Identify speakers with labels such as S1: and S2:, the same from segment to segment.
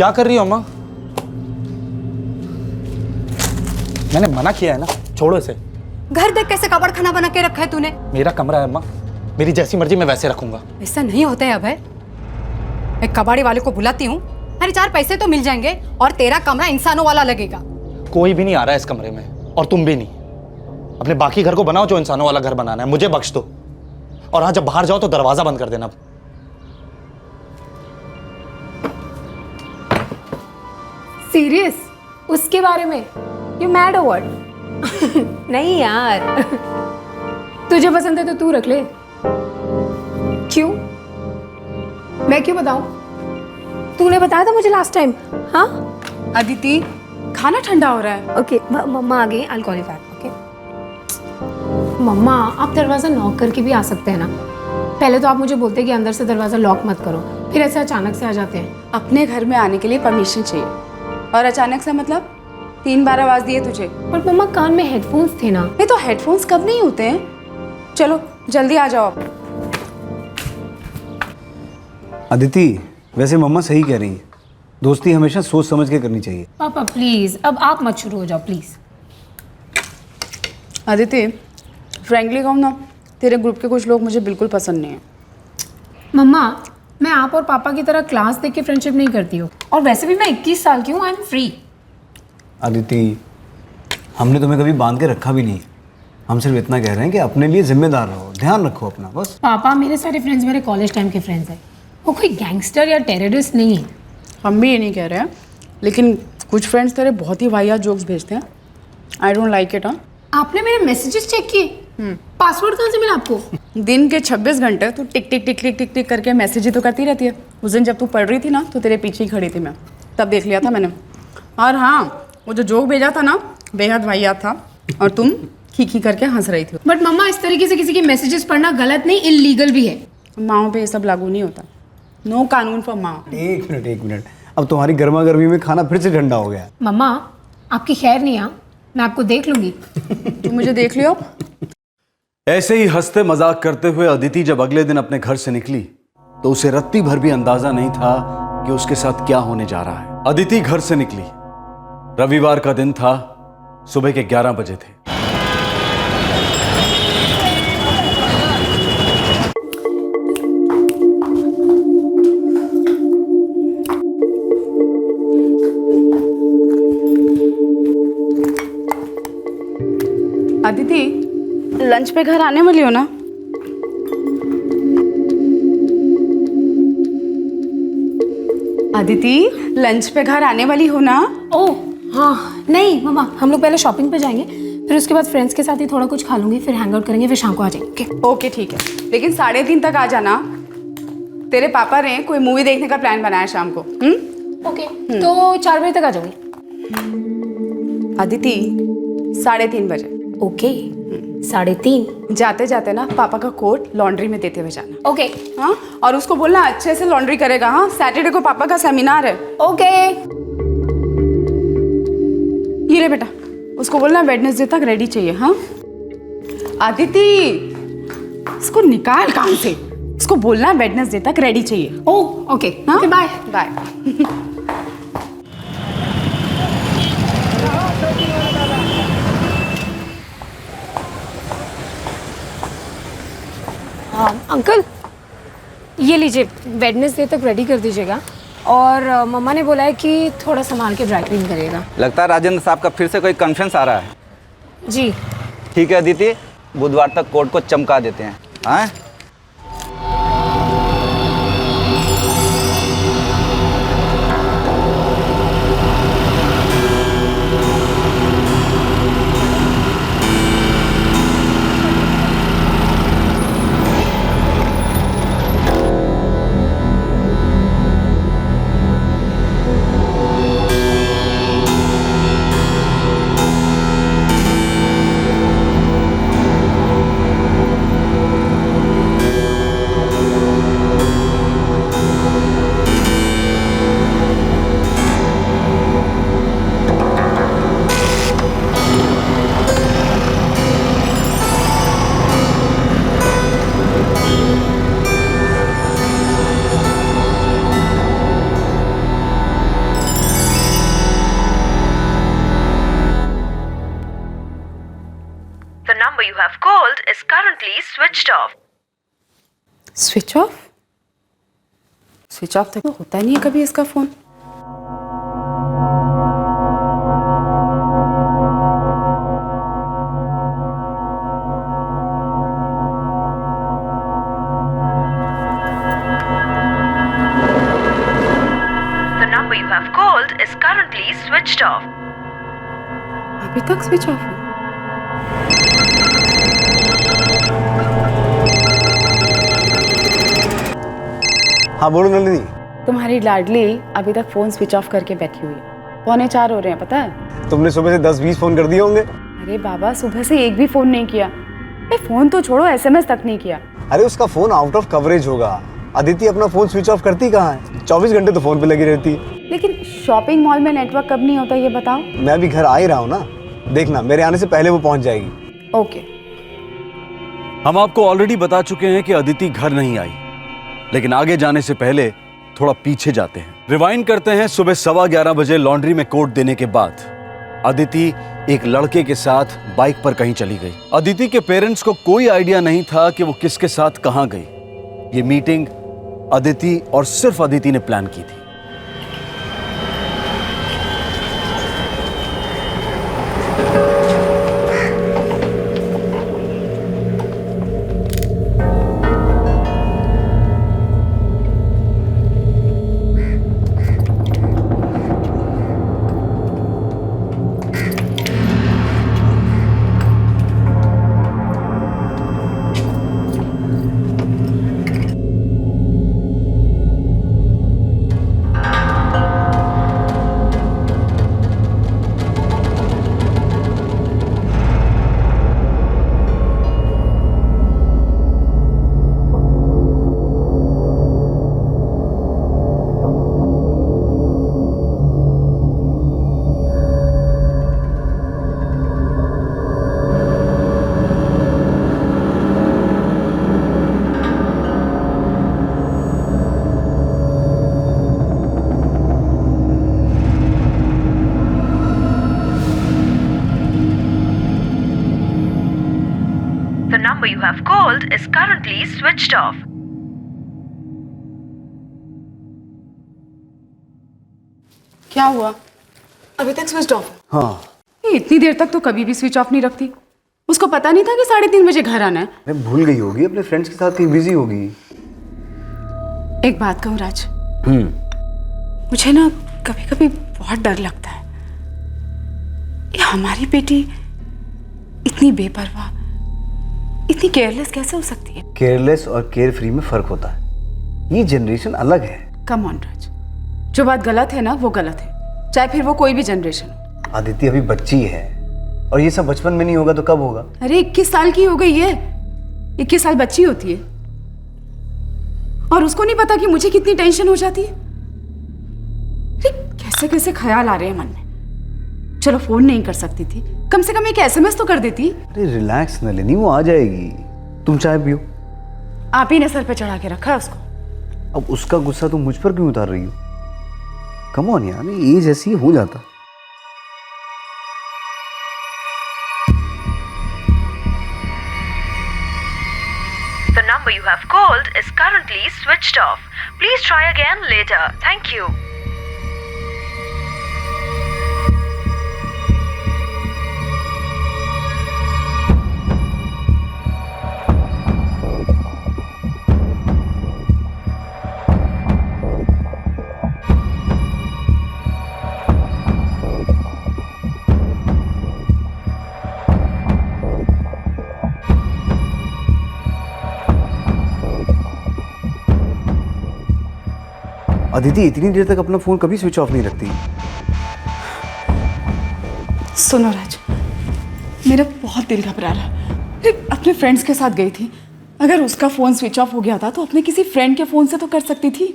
S1: क्या कर रही हो अम्मा? मैंने मना किया है ना, छोड़ो इसे।
S2: घर देख कैसे कबाड़ खाना बना के रखा है तूने।
S1: मेरा कमरा है अम्मा, मेरी जैसी मर्जी मैं वैसे रखूंगा।
S2: ऐसा नहीं होता है अभय। मैं कबाड़ी वाले को बुलाती हूँ, अरे 4 पैसे तो मिल जाएंगे और तेरा कमरा इंसानों वाला लगेगा।
S1: कोई भी नहीं आ रहा है इस कमरे में, और तुम भी नहीं। अपने बाकी घर को बनाओ जो इंसानों वाला घर बनाना है, मुझे बख्श दो। और हाँ, जब बाहर जाओ तो दरवाजा बंद कर देना।
S3: सीरियस? उसके बारे में? यू मैड और व्हाट? नहीं यार, तुझे पसंद है तो तू रख ले। क्यों? मैं क्यों बताऊं? तूने बताया था मुझे लास्ट टाइम। हाँ
S4: अदिति, खाना ठंडा हो रहा है।
S3: ओके, मम्मा आ गई, I will call you back. Okay मम्मा, आप दरवाज़ा नॉक करके भी आ सकते हैं ना। पहले तो आप मुझे बोलते हैं कि अंदर से दरवाज़ा लॉक मत करो, फिर ऐसे अचानक से आ जाते हैं।
S4: अपने घर में आने के लिए परमिशन चाहिए, और अचानक से मतलब 3 बार आवाज दिए तुझे।
S3: पर मम्मा कान में हेडफोन्स थे ना।
S4: नहीं तो हेडफोन्स कब नहीं होते हैं। चलो जल्दी आ जाओ।
S5: अदिति, वैसे मम्मा सही कह रही है, दोस्ती हमेशा सोच समझ के करनी चाहिए।
S3: पापा प्लीज़, अब आप मत शुरू हो जाओ प्लीज़।
S4: अदिति, फ्रेंकली कहूँ ना, तेरे ग्रुप के कुछ लोग मुझे बिल्कुल पसंद नहीं है।
S3: मम्मा, मैं आप और पापा की तरह क्लास देख के फ्रेंडशिप नहीं करती हूँ, और वैसे भी मैं 21 साल की हूँ, आई एम फ्री।
S5: अदिति, हमने तुम्हें कभी बांध के रखा भी नहीं। हम सिर्फ इतना कह रहे हैं कि अपने लिए जिम्मेदार रहो, ध्यान रखो अपना, बस।
S3: पापा, मेरे सारे फ्रेंड्स मेरे कॉलेज टाइम के फ्रेंड्स हैं, वो कोई गैंगस्टर या टेररिस्ट नहीं है।
S4: हम भी ये नहीं कह रहे हैं, लेकिन कुछ फ्रेंड्स तेरे बहुत ही वाहियात जोक्स भेजते हैं। I don't like it. हाँ,
S3: आपने मेरे मैसेजेस चेक किए? पासवर्ड कहाँ से मिला आपको?
S4: दिन के 26 घंटे तू टिक टिक टिक टिक टिक टिक करके मैसेज ही तो करती रहती है। उस दिन जब तू पढ़ रही थी ना, तो तेरे पीछे ही खड़ी थी मैं, तब देख लिया था मैंने। और हाँ, वो जो जोक भेजा था ना, बेहद वाहियात था, और तुम खी करके हंस रही थी।
S3: बट मम्मा, इस तरीके से किसी के मैसेजेस पढ़ना गलत नहीं, इलीगल भी है।
S4: माओ पे ये सब लागू नहीं होता। नो कानून फॉर माँ।
S5: एक मिनट, अब तुम्हारी गर्मा गर्मी में खाना फिर से ठंडा हो गया।
S3: मम्मा, आपकी खैर नहीं। हाँ, मैं आपको देख लूंगी।
S4: तुम मुझे देख लियो।
S5: ऐसे ही हंसते मजाक करते हुए अदिति जब अगले दिन अपने घर से निकली, तो उसे रत्ती भर भी अंदाजा नहीं था कि उसके साथ क्या होने जा रहा है। अदिति घर से निकली, रविवार का दिन था, सुबह के 11 बजे थे।
S4: अदिति, लंच पे घर आने वाली हो ना? अदिति, लंच पे घर आने वाली हो ना?
S3: ओह हाँ, नहीं मम्मा, हम लोग पहले शॉपिंग पे जाएंगे, फिर उसके बाद फ्रेंड्स के साथ ही थोड़ा कुछ खा लूंगी, फिर हैंग आउट करेंगे, फिर शाम को आ जाएंगे।
S4: ओके ठीक है, लेकिन 3:30 तक आ जाना। तेरे पापा ने कोई मूवी देखने का प्लान बनाया शाम को।
S3: ओके, तो 4 बजे तक आ जाऊंगी।
S4: अदिति, 3:30 बजे।
S3: ओके, 3:30।
S4: जाते जाते ना पापा का कोट लॉन्ड्री में देते हुए जाना।
S3: ओके।
S4: हाँ, और उसको बोलना अच्छे से लॉन्ड्री करेगा। हाँ, सैटरडे को पापा का सेमिनार है।
S3: ओके।
S4: ये ले बेटा, उसको बोलना वेडनेसडे तक रेडी चाहिए। हाँ अदिति, इसको निकाल काम से, इसको बोलना वेडनेसडे तक रेडी चाहिए।
S3: ओह ओके,
S4: हाँ
S3: बाय
S4: बाय।
S3: अंकल, ये लीजिए, वेडनेसडे तक रेडी कर दीजिएगा, और मम्मा ने बोला है कि थोड़ा संभाल के ड्राई क्लीन करिएगा।
S6: लगता है राजेंद्र साहब का फिर से कोई कॉन्फ्रेंस आ रहा है।
S3: जी
S6: ठीक है अदिति, बुधवार तक कोर्ट को चमका देते हैं। हाँ,
S7: have called is currently switched off.
S4: Switch of? Switch off तो होता नहीं है कभी इसका phone.
S7: The number you have called is currently switched off.
S4: अभी तक स्विच ऑफ है।
S8: हाँ बोलो नलिनी।
S4: तुम्हारी लाडली अभी तक फोन स्विच ऑफ करके बैठी हुई है। 3:45 हो रहे हैं, पता है?
S8: तुमने सुबह से 10-20 फोन कर दिए होंगे।
S4: अरे बाबा, सुबह से एक भी फोन नहीं किया। फोन तो छोड़ो, SMS तक नहीं किया।
S8: अरे उसका फोन आउट ऑफ कवरेज होगा। अदिति अपना फोन स्विच ऑफ करती कहाँ है? 24 घंटे तो फोन पे लगी रहती है।
S4: लेकिन शॉपिंग मॉल में नेटवर्क कब नहीं होता ये बताओ।
S8: मैं भी घर आ ही रहा हूँ ना, देखना मेरे आने से पहले वो पहुंच जाएगी।
S4: ओके।
S5: हम आपको ऑलरेडी बता चुके हैं कि अदिति घर नहीं आई, लेकिन आगे जाने से पहले थोड़ा पीछे जाते हैं। रिवाइंड करते हैं सुबह 11:15 बजे लॉन्ड्री में कोट देने के बाद अदिति एक लड़के के साथ बाइक पर कहीं चली गई। अदिति के पेरेंट्स को कोई आइडिया नहीं था कि वो किसके साथ कहां गई। ये मीटिंग अदिति और सिर्फ अदिति ने प्लान की थी।
S7: The number you have called is currently switched off.
S4: क्या हुआ? अभी तक स्विच ऑफ है।
S8: हाँ।
S4: ये इतनी देर तक तो कभी भी स्विच ऑफ नहीं रखती। उसको पता नहीं था कि 3:30 बजे घर आना है।
S8: अरे भूल गई होगी, अपने फ्रेंड्स के साथ कहीं बिजी होगी।
S4: एक बात कहूँ राज, मुझे ना कभी कभी बहुत डर लगता है। ये हमारी बेटी इतनी बेपरवाह, इतनी केयरलेस कैसे हो सकती है?
S8: केयरलेस और केयर फ्री में फर्क होता है। ये जनरेशन अलग है।
S4: कम ऑन राज, जो बात गलत है ना वो गलत है, चाहे फिर वो कोई भी जनरेशन हो।
S8: आदित्य अभी बच्ची है और ये सब बचपन में नहीं होगा तो कब होगा?
S4: अरे 21 साल की हो गई है। 21 साल बच्ची होती है और उसको नहीं पता कि मुझे कितनी टेंशन हो जाती है। अरे कैसे कैसे ख्याल आ रहे हैं मन में। चलो फोन नहीं कर सकती थी, कम से कम एक SMS तो कर देती।
S8: अरे रिलैक्स नलिनी, वो आ जाएगी। तुम चाय पियो।
S4: आप ही ने सर पे चढ़ा के रखा है उसको।
S8: अब उसका गुस्सा तुम मुझ पर क्यों उतार रही हो? कम ऑन यार, एज ऐसी हो जाता।
S7: The number you have called is currently switched off. Please try again later. Thank you.
S8: Aditi इतनी देर तक अपना फोन कभी स्विच ऑफ नहीं रखती।
S4: सुनो राज, मेरा बहुत दिल घबरा रहा है। अरे अपने फ्रेंड्स के साथ गई थी, अगर उसका फोन स्विच ऑफ हो गया था तो अपने किसी फ्रेंड के फोन से तो कर सकती थी।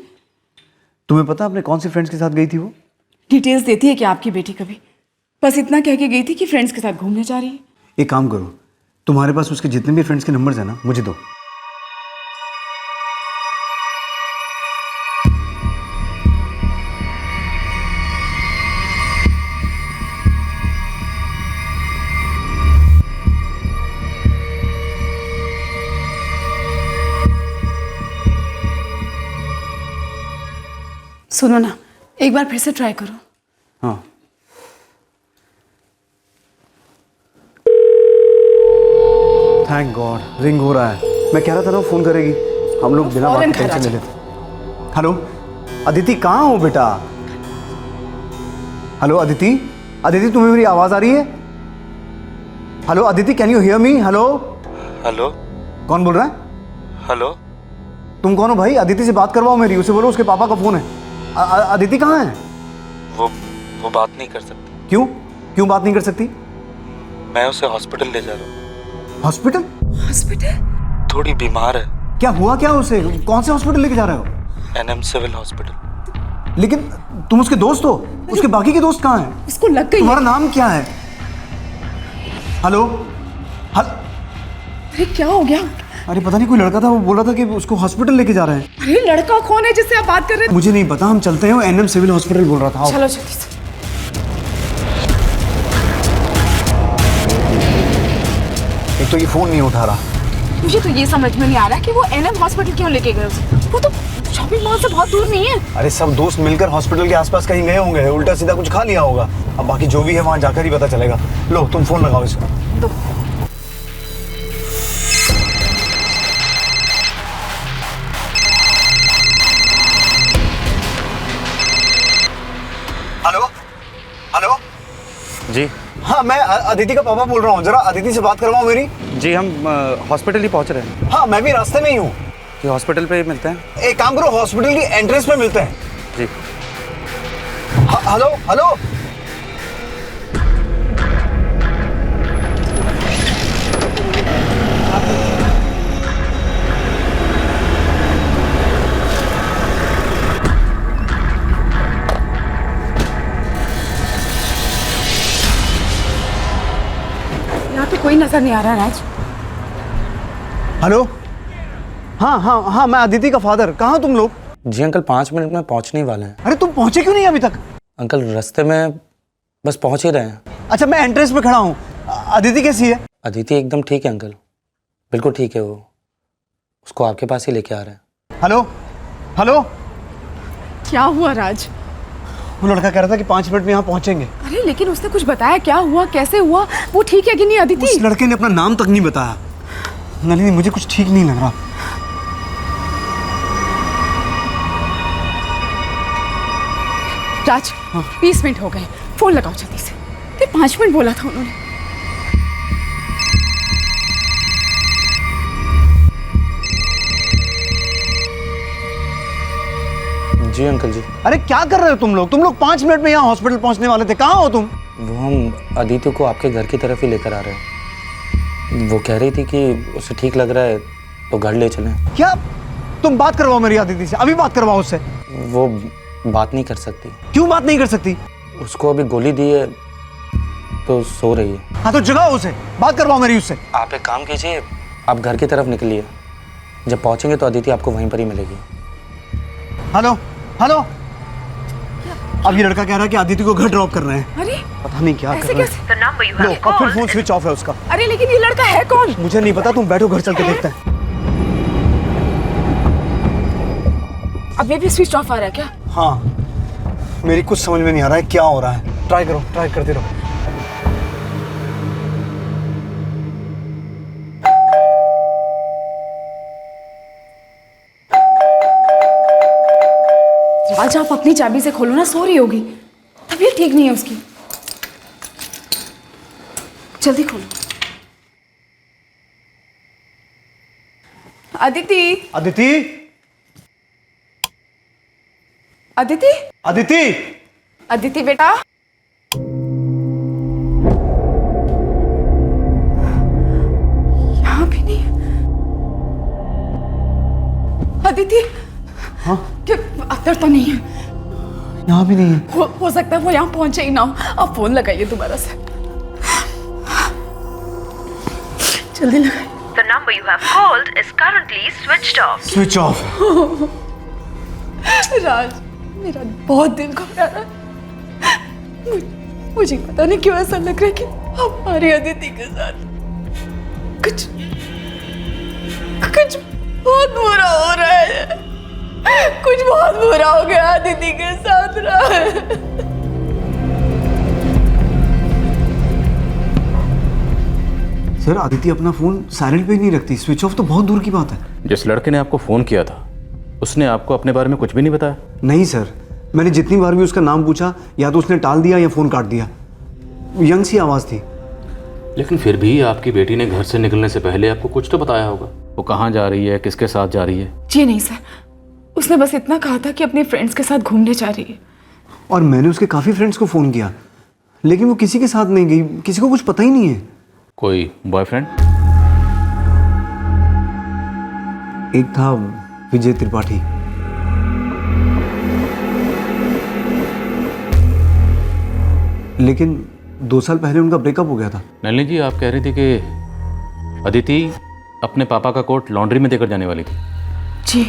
S8: तुम्हें पता अपने कौन से फ्रेंड्स के साथ गई थी वो?
S4: डिटेल्स देती है क्या आपकी बेटी कभी? बस इतना कह के गई थी कि फ्रेंड्स के साथ घूमने जा रही है।
S8: एक काम करो, तुम्हारे पास उसके जितने भी फ्रेंड्स के नंबर्स हैं ना, मुझे दो।
S4: सुनो ना, एक बार फिर से ट्राई करो।
S5: हाँ थैंक गॉड रिंग हो रहा है। मैं कह रहा था ना फोन करेगी, हम लोग बिना बात के टेंशन ले लेते। हेलो अदिति, कहाँ हो बेटा? हेलो अदिति, अदिति तुम्हें मेरी आवाज आ रही है? Hello Aditi, can you hear me? Hello
S1: hello
S5: कौन बोल रहा है?
S1: हेलो
S5: तुम कौन हो भाई? अदिति से बात करवाओ मेरी, उसे बोलो उसके पापा का फोन है। अदिति कहाँ है?
S1: वो बात नहीं कर सकती।
S5: क्यों क्यों बात नहीं कर सकती?
S1: मैं उसे हॉस्पिटल ले जा रहा हूँ।
S5: हॉस्पिटल?
S4: हॉस्पिटल?
S1: थोड़ी बीमार है।
S5: क्या हुआ क्या उसे? कौन से हॉस्पिटल लेके जा रहे हो?
S1: NM civil hospital.
S5: लेकिन तुम उसके दोस्त हो, उसके बाकी के दोस्त कहाँ हैं?
S4: इसको लग गई।
S5: तुम्हारा नाम क्या है? हेलो
S4: अरे क्या हो गया?
S5: अरे पता नहीं, कोई लड़का था, वो बोला था कि उसको हॉस्पिटल लेके जा रहे हैं।
S4: अरे लड़का कौन है जिससे आप बात कर रहे थे?
S5: मुझे नहीं पता, हम चलते हैं। एनएम सिविल हॉस्पिटल बोल रहा था। आओ।
S4: चलो जल्दी से।
S5: एक तो ये फोन नहीं उठा रहा।
S4: मुझे तो ये समझ में नहीं आ रहा कि वो एनएम हॉस्पिटल क्यों लेके गए उसे। वो तो शॉपिंग मॉल से बहुत दूर नहीं है।
S8: अरे सब दोस्त मिलकर हॉस्पिटल के आसपास कहीं गए होंगे, उल्टा सीधा कुछ खा लिया होगा। अब बाकी जो भी है वहां जाकर ही पता चलेगा। लो तुम फोन लगाओ इसको।
S4: दो।
S8: हेलो हेलो
S1: जी
S8: हाँ, मैं अदिति का पापा बोल रहा हूँ। जरा अदिति से बात करवाओ मेरी।
S1: जी, हम हॉस्पिटल ही पहुंच रहे हैं।
S8: हाँ मैं भी रास्ते में ही हूँ।
S1: कि हॉस्पिटल पे ही मिलते हैं।
S8: एक काम करो, हॉस्पिटल की एंट्रेंस पे मिलते हैं।
S1: जी
S8: हेलो हेलो
S4: यहाँ तो कोई नजर नहीं आ रहा राज।
S8: हेलो हाँ हाँ हाँ, मैं अदिति का फादर। कहाँ हो तुम लोग?
S1: जी अंकल, 5 मिनट में पहुंचने ही वाले हैं।
S8: अरे तुम पहुंचे क्यों नहीं अभी तक?
S1: अंकल रास्ते में बस पहुंच ही रहे हैं।
S8: अच्छा मैं एंट्रेंस पे खड़ा हूँ। अदिति कैसी है?
S1: अदिति एकदम ठीक है अंकल, बिल्कुल ठीक है। वो उसको आपके पास ही लेके आ रहे हैं।
S8: हेलो हेलो
S4: क्या हुआ राज?
S8: वो लड़का कह रहा था कि 5 मिनट में यहाँ पहुंचेंगे।
S4: अरे लेकिन उसने कुछ बताया? क्या हुआ, कैसे हुआ? वो ठीक है कि नहीं अदिति?
S8: उस लड़के ने अपना नाम तक नहीं बताया। नलिनी मुझे कुछ ठीक नहीं लग रहा।
S4: राज 20 मिनट हो गए, फोन लगाओ जल्दी से। 5 मिनट बोला था उन्होंने।
S1: जी अंकल जी।
S8: अरे क्या कर रहे हो तुम लोग? 5 मिनट में यहाँ हॉस्पिटल पहुंचने वाले थे। कहाँ हो तुम?
S1: वो हम अदिति को आपके घर की तरफ ही लेकर आ रहे हैं। वो कह रही थी कि उसे ठीक लग रहा है तो घर ले चलें।
S8: क्या? तुम बात करवाओ मेरी अदिति से, अभी बात करवाओ उससे।
S1: वो बात नहीं कर सकती।
S8: क्यों बात नहीं कर सकती?
S1: उसको अभी गोली दी है तो सो रही है।
S8: हाँ तो जगाओ उसे, बात करवाओ मेरी उससे।
S1: आप एक काम कीजिए, आप घर की तरफ निकलिए। जब पहुंचेंगे तो अदिति आपको वहीं पर ही मिलेगी।
S8: हेलो हेलो अब ये लड़का कह रहा है कि अदिति को घर ड्रॉप कर रहे हैं।
S4: अरे
S8: पता नहीं क्या कर
S4: ऐसे
S8: रहे हैं।
S4: कैसे?
S7: The number you
S8: low
S7: have
S8: अब फिर
S7: called
S8: फोन स्विच ऑफ है उसका।
S4: अरे लेकिन ये लड़का है कौन?
S8: मुझे नहीं पता, तुम बैठो घर चल के देखते हैं।
S4: अब ये भी स्विच ऑफ आ रहा है क्या?
S8: हाँ मेरी कुछ समझ में नहीं आ रहा है क्या हो रहा है। ट्राई करो, ट्राई करते रहो।
S4: आज आप अपनी चाबी से खोलो ना, सो रही होगी, तबीयत ठीक नहीं है उसकी। जल्दी खोलो। अदिति,
S8: अदिति
S4: अदिति,
S8: अदिति
S4: अदिति बेटा। यहाँ भी नहीं। अदिति।
S8: हाँ
S4: क्या अंदर तो नहीं है?
S8: यहाँ भी नहीं है।
S4: हो सकता है वो यहाँ पहुंचे ही ना हो। आप फोन लगाइए दोबारा से, जल्दी लगाइए।
S7: The number you have called is currently switched off.
S8: Switch off.
S4: Raj मेरा बहुत दिल घबरा रहा है। मुझे पता नहीं क्यों ऐसा लग रहा है कि हमारी अदिति के साथ कुछ कुछ बहुत बुरा हो रहा है। कुछ बहुत बुरा हो गया दीदी के साथ रहा।
S8: सर अदिति अपना फोन साइलेंट पे ही नहीं रखती, स्विच ऑफ तो बहुत दूर की बात है।
S5: जिस लड़के ने आपको फोन किया था उसने आपको अपने बारे में कुछ भी नहीं बताया?
S8: नहीं सर, मैंने जितनी बार भी उसका नाम पूछा या तो उसने टाल दिया या फोन काट दिया। यंग सी आवाज थी।
S5: लेकिन फिर भी आपकी बेटी ने घर से निकलने से पहले आपको कुछ तो बताया होगा। वो कहाँ जा रही है, किसके साथ जा रही है?
S4: जी नहीं सर, उसने बस इतना कहा था कि अपने फ्रेंड्स के साथ घूमने जा रही है।
S8: और मैंने उसके काफी फ्रेंड्स को फोन किया लेकिन वो किसी के साथ नहीं गई, किसी को कुछ पता ही नहीं है।
S5: कोई बॉयफ्रेंड?
S8: एक था विजय त्रिपाठी। लेकिन 2 साल पहले उनका ब्रेकअप हो गया था।
S5: नलिनी जी, आप कह रही थी कि अदिति अपने पापा का कोट लॉन्ड्री में देकर जाने वाली थी।
S4: जी।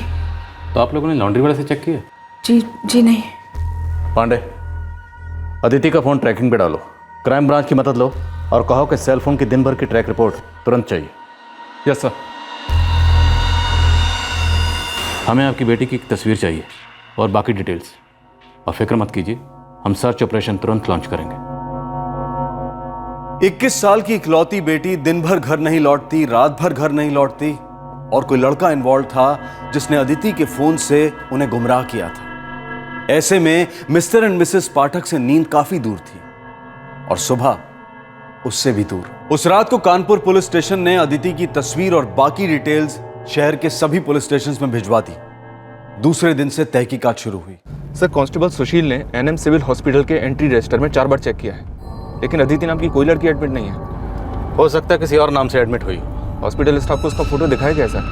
S5: तो आप लोगों ने लॉन्ड्री वाले से चेक किया?
S4: जी नहीं।
S5: पांडे, अदिति का फ़ोन ट्रैकिंग पे डालो, क्राइम ब्रांच की मदद लो और कहो कि सेल फोन की दिन भर की ट्रैक रिपोर्ट तुरंत चाहिए।
S9: Yes sir.
S5: हमें आपकी बेटी की एक तस्वीर चाहिए और बाकी डिटेल्स। और फिक्र मत कीजिए, हम सर्च ऑपरेशन तुरंत लॉन्च करेंगे। 21 साल की इकलौती बेटी दिन भर घर नहीं लौटती, रात भर घर नहीं लौटती और कोई लड़का इन्वॉल्व था जिसने अदिति के फोन से उन्हें गुमराह किया था। ऐसे में मिस्टर एंड मिसेस पाठक से नींद काफी दूर थी और सुबह उससे भी दूर। उस रात को कानपुर पुलिस स्टेशन ने अदिति की तस्वीर और बाकी डिटेल्स शहर के सभी पुलिस स्टेशन में भिजवा दी। दूसरे दिन से तहकीकात शुरू हुई।
S9: सर, कांस्टेबल सुशील ने एनएम सिविल हॉस्पिटल के एंट्री रजिस्टर में 4 बार चेक किया है, लेकिन अदिति नाम की कोई लड़की एडमिट नहीं है।
S5: हो सकता है किसी और नाम से एडमिट हुई।
S9: हॉस्पिटल स्टाफ को उसका फोटो दिखाया गया सर,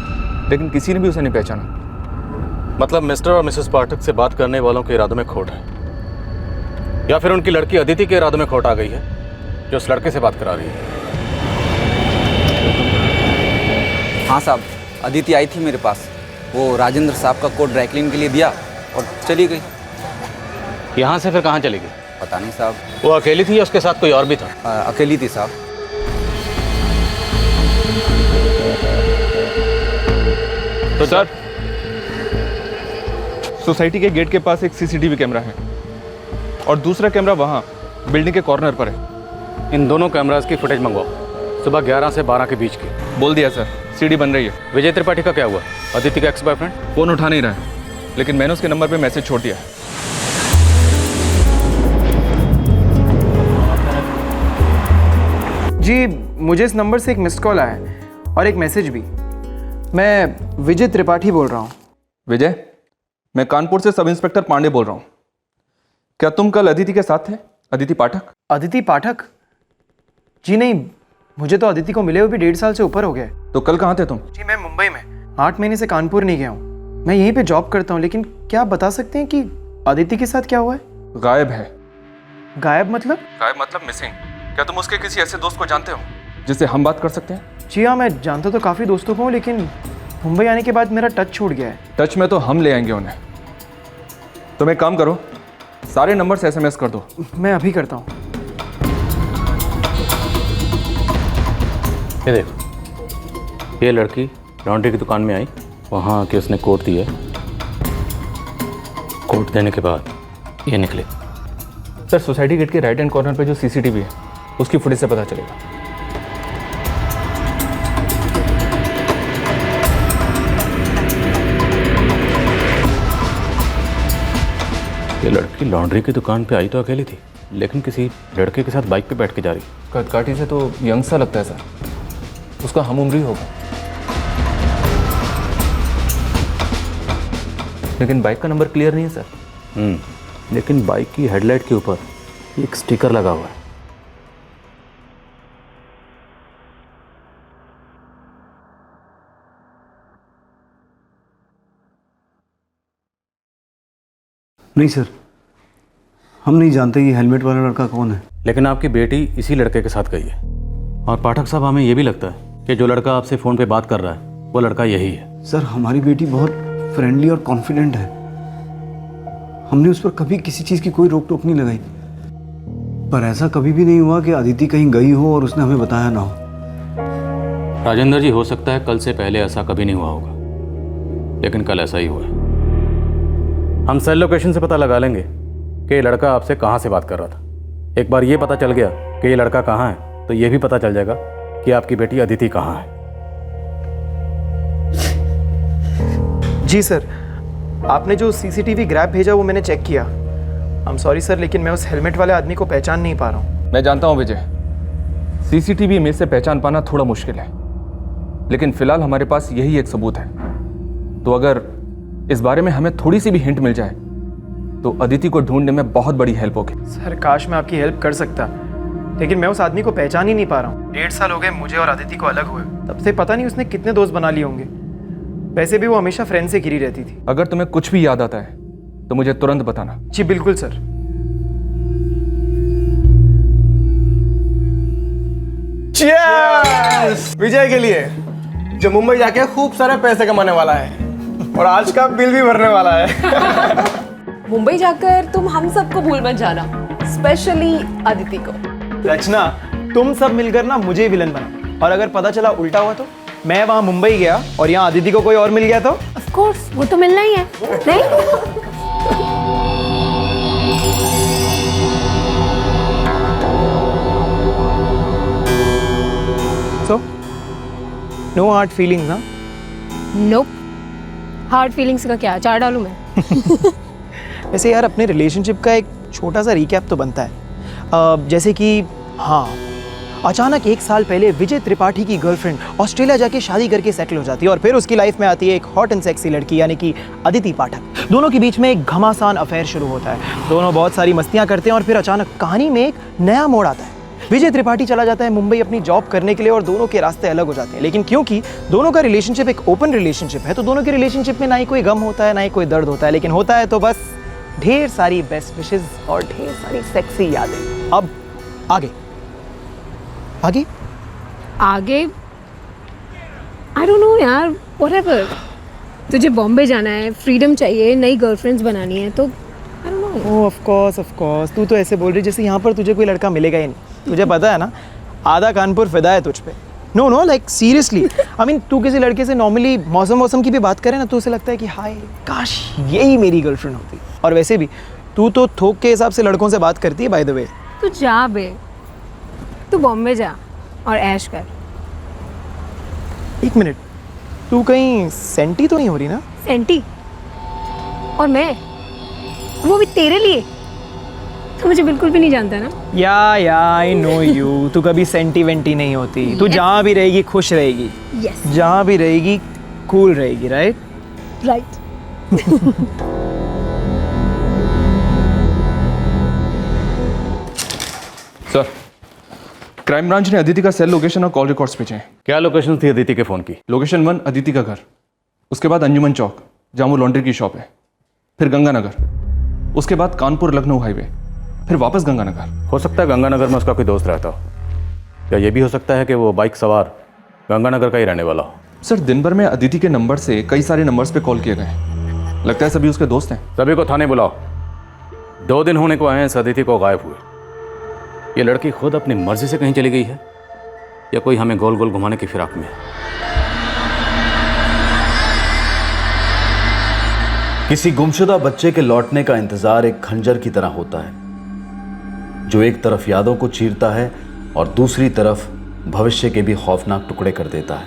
S9: लेकिन किसी ने भी उसे नहीं पहचाना।
S5: मतलब मिस्टर और मिसेस पाठक से बात करने वालों के इरादों में खोट है, या फिर उनकी लड़की अदिति के इरादों में खोट आ गई है जो उस लड़के से बात करा रही है।
S6: हाँ साहब, अदिति आई थी मेरे पास। वो राजेंद्र साहब का कोट ड्राई क्लीन के लिए दिया और चली गई।
S5: यहाँ से फिर कहाँ चली गई?
S6: पता नहीं साहब।
S5: वो अकेली थी या उसके साथ कोई और भी था?
S6: अकेली थी साहब।
S9: तो सर, सोसाइटी के गेट के पास एक सीसीटीवी कैमरा है और दूसरा कैमरा वहाँ बिल्डिंग के कॉर्नर पर है।
S5: इन दोनों कैमरास की फुटेज मंगवाओ, सुबह 11 से 12 के बीच की।
S9: बोल दिया सर, सीडी बन रही है।
S5: विजय त्रिपाठी का क्या हुआ? अदिति का एक्स बॉयफ्रेंड
S9: फोन उठा नहीं रहा है, लेकिन मैंने उसके नंबर पे मैसेज छोड़ दिया है।
S10: जी, मुझे इस नंबर से एक मिस्ड कॉल आया है और एक मैसेज भी। मैं विजय त्रिपाठी बोल रहा हूँ।
S9: विजय, मैं कानपुर से सब इंस्पेक्टर पांडे बोल रहा हूँ। क्या तुम कल अदिति के साथ थे? अदिति पाठक?
S10: अदिति पाठक? जी नहीं, मुझे तो अदिति को मिले हुए भी 1.5 साल से ऊपर हो गया।
S9: तो कल कहाँ थे तुम?
S10: जी, मैं मुंबई में 8 महीने से कानपुर नहीं गया हूँ। मैं यहीं पे जॉब करता हूँ, लेकिन क्या आप बता सकते हैं कि अदिति के साथ क्या हुआ है?
S9: गायब है।
S10: गायब मतलब?
S9: गायब मतलब मिसिंग। क्या तुम उसके किसी ऐसे दोस्त को जानते हो जिससे हम बात कर सकते हैं?
S10: जी हाँ, मैं जानता तो काफ़ी दोस्तों को हूँ, लेकिन मुंबई आने के बाद मेरा टच छूट गया है।
S9: टच में तो हम ले आएंगे उन्हें। तुम एक काम करो, सारे नंबर से SMS कर दो।
S10: मैं अभी करता हूँ।
S5: ये देखो, ये लड़की लॉन्ड्री की दुकान में आई, वहाँ आके उसने कोट दिया। कोट देने के बाद ये निकले।
S9: सर, सोसाइटी गेट के राइट हैंड कॉर्नर पे जो CCTV है उसकी फुटेज से पता चलेगा।
S5: ये लड़की लॉन्ड्री की दुकान पे आई तो अकेली थी, लेकिन किसी लड़के के साथ बाइक पे बैठ के जा रही।
S9: कदकाठी से तो यंग सा लगता है सर, उसका हम उम्र ही होगा। लेकिन बाइक का नंबर क्लियर नहीं है सर।
S5: लेकिन बाइक की हेडलाइट के ऊपर एक स्टिकर लगा हुआ है।
S8: नहीं सर, हम नहीं जानते ये हेलमेट वाला लड़का कौन है।
S5: लेकिन आपकी बेटी इसी लड़के के साथ गई है। और पाठक साहब, हमें यह भी लगता है कि जो लड़का आपसे फ़ोन पे बात कर रहा है वो लड़का यही है।
S8: सर, हमारी बेटी बहुत फ्रेंडली और कॉन्फिडेंट है। हमने उस पर कभी किसी चीज़ की कोई रोक टोक नहीं लगाई, पर ऐसा कभी भी नहीं हुआ कि अदिति कहीं गई हो और उसने हमें बताया ना हो।
S5: राजेंद्र जी, हो सकता है कल से पहले ऐसा कभी नहीं हुआ होगा, लेकिन कल ऐसा ही हुआ है।
S11: हम सेल लोकेशन से पता लगा लेंगे कि ये लड़का आपसे कहाँ से बात कर रहा था। एक बार ये पता चल गया कि ये लड़का कहाँ है तो ये भी पता चल जाएगा कि आपकी बेटी अदिति कहाँ है।
S10: जी सर, आपने जो सीसीटीवी ग्रैब भेजा वो मैंने चेक किया। आई एम सॉरी सर, लेकिन मैं उस हेलमेट वाले आदमी को पहचान नहीं पा रहा हूँ।
S9: मैं जानता हूँ विजय, सीसीटीवी में से पहचान पाना थोड़ा मुश्किल है, लेकिन फिलहाल हमारे पास यही एक सबूत है। तो अगर इस बारे में हमें थोड़ी सी भी हिंट मिल जाए तो अदिति को ढूंढने में बहुत बड़ी हेल्प होगी।
S10: सर काश मैं आपकी हेल्प कर सकता, लेकिन मैं उस आदमी को पहचान ही नहीं पा रहा हूँ। 1.5 साल हो गए मुझे और अदिति को अलग हुए, तब से पता नहीं उसने कितने दोस्त बना लिए होंगे। वैसे भी वो हमेशा फ्रेंड से घिरी रहती थी।
S9: अगर तुम्हें कुछ भी याद आता है तो मुझे तुरंत बताना।
S10: जी बिल्कुल सर।
S12: विजय के लिए जो मुंबई जाके खूब सारे पैसे कमाने वाला है और आज का बिल भी भरने वाला है।
S13: मुंबई जाकर तुम हम सबको भूल मत जाना, स्पेशली अदिति को।
S10: रचना, तुम सब मिलकर ना मुझे विलन बना, और अगर पता चला उल्टा हुआ तो मैं वहां मुंबई गया और यहाँ अदिति को कोई और मिल गया तो?
S3: ऑफ कोर्स, वो तो मिलना ही है, नहीं?
S10: So, no hard feelings, ना?
S3: Nope. हार्ड फीलिंग्स का क्या, चार डालूं मैं?
S10: वैसे यार अपने रिलेशनशिप का एक छोटा सा रिकैप तो बनता है। जैसे कि हाँ, अचानक 1 साल पहले विजय त्रिपाठी की गर्लफ्रेंड ऑस्ट्रेलिया जाके शादी करके सेटल हो जाती है और फिर उसकी लाइफ में आती है एक हॉट एंड सेक्सी लड़की यानी कि अदिति पाठक। दोनों के बीच में एक घमासान अफेयर शुरू होता है, दोनों बहुत सारी मस्तियां करते हैं और फिर अचानक कहानी में एक नया मोड़ आता है। विजय त्रिपाठी चला जाता है मुंबई अपनी जॉब करने के लिए और दोनों के रास्ते अलग हो जाते हैं। लेकिन क्योंकि दोनों का रिलेशनशिप एक ओपन रिलेशनशिप है तो दोनों के रिलेशनशिप में ना ही कोई गम होता है ना ही कोई दर्द होता है, लेकिन होता है तो बस ढेर सारी बेस्ट विशेस और ढेर सारी सेक्सी यादें। अब आगे आगे
S3: आगे आई डोंट नो यार, व्हाटएवर। तुझे बॉम्बे जाना है, फ्रीडम चाहिए, नई गर्लफ्रेंड्स बनानी है, तो I don't know.
S10: Of course तू तो ऐसे बोल रही जैसे यहाँ पर तुझे कोई लड़का मिलेगा ही नहीं। तुझे पता है ना, आधा कानपुर फिदा है तुझ पे। Know like seriously, I mean तू किसी लड़के से नॉर्मली मौसम की भी बात करे ना तो उसे लगता है कि हाय काश यही मेरी गर्लफ्रेंड होती। और वैसे भी तू तो थोक के हिसाब से लड़कों से बात करती है बाय द वे।
S3: तू जा बे, तू बॉम्बे जा और ऐश कर।
S10: 1 मिनट, तू कहीं सेंटी तो नहीं हो रही ना?
S3: सेंटी? और मैं, वो भी तेरे लिए? तो मुझे बिल्कुल भी नहीं जानता ना।
S10: या आई नो यू, तू कभी सेंटी नहीं होती। तू जहाँ भी रहेगी खुश रहेगी, जहाँ भी रहेगी कूल रहेगी, राइट?
S9: सर, क्राइम ब्रांच ने अदिति का सेल लोकेशन और कॉल रिकॉर्ड्स भेजे हैं।
S11: क्या लोकेशन थी अदिति के फ़ोन की?
S9: लोकेशन 1 अदिति का घर, उसके बाद अंजुमन चौक जहाँ वो लॉन्ड्री की शॉप है, फिर गंगानगर, उसके बाद कानपुर लखनऊ हाईवे, फिर वापस गंगानगर।
S11: हो सकता है गंगानगर में उसका कोई दोस्त रहता हो, या ये भी हो सकता है कि वो बाइक सवार गंगानगर का ही रहने वाला हो।
S9: सर, दिन भर में अदिति के नंबर से कई सारे नंबर्स पे कॉल किए गए, लगता है सभी उसके दोस्त हैं।
S11: सभी को थाने बुलाओ। 2 दिन होने को आए हैं अदिति को गायब हुए। ये लड़की खुद अपनी मर्जी से कहीं चली गई है या कोई हमें गोल गोल घुमाने की फिराक में है?
S5: किसी गुमशुदा बच्चे के लौटने का इंतजार एक खंजर की तरह होता है जो एक तरफ यादों को चीरता है और दूसरी तरफ भविष्य के भी खौफनाक टुकड़े कर देता है।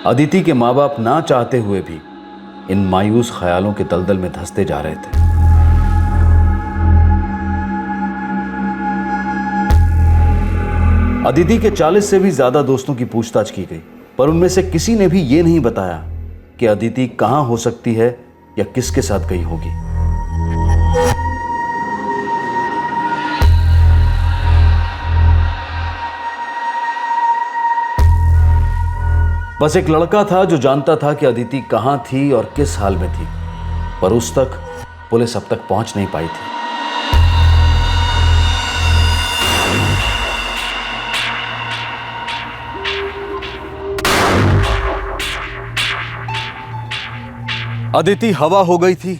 S5: अदिति के माँ बाप ना चाहते हुए भी इन मायूस ख्यालों के दलदल में धंसते जा रहे थे। अदिति के 40 से भी ज्यादा दोस्तों की पूछताछ की गई, पर उनमें से किसी ने भी ये नहीं बताया कि अदिति कहां हो सकती है या किसके साथ गई होगी। बस एक लड़का था जो जानता था कि अदिति कहां थी और किस हाल में थी, पर उस तक पुलिस अब तक पहुंच नहीं पाई थी। अदिति हवा हो गई थी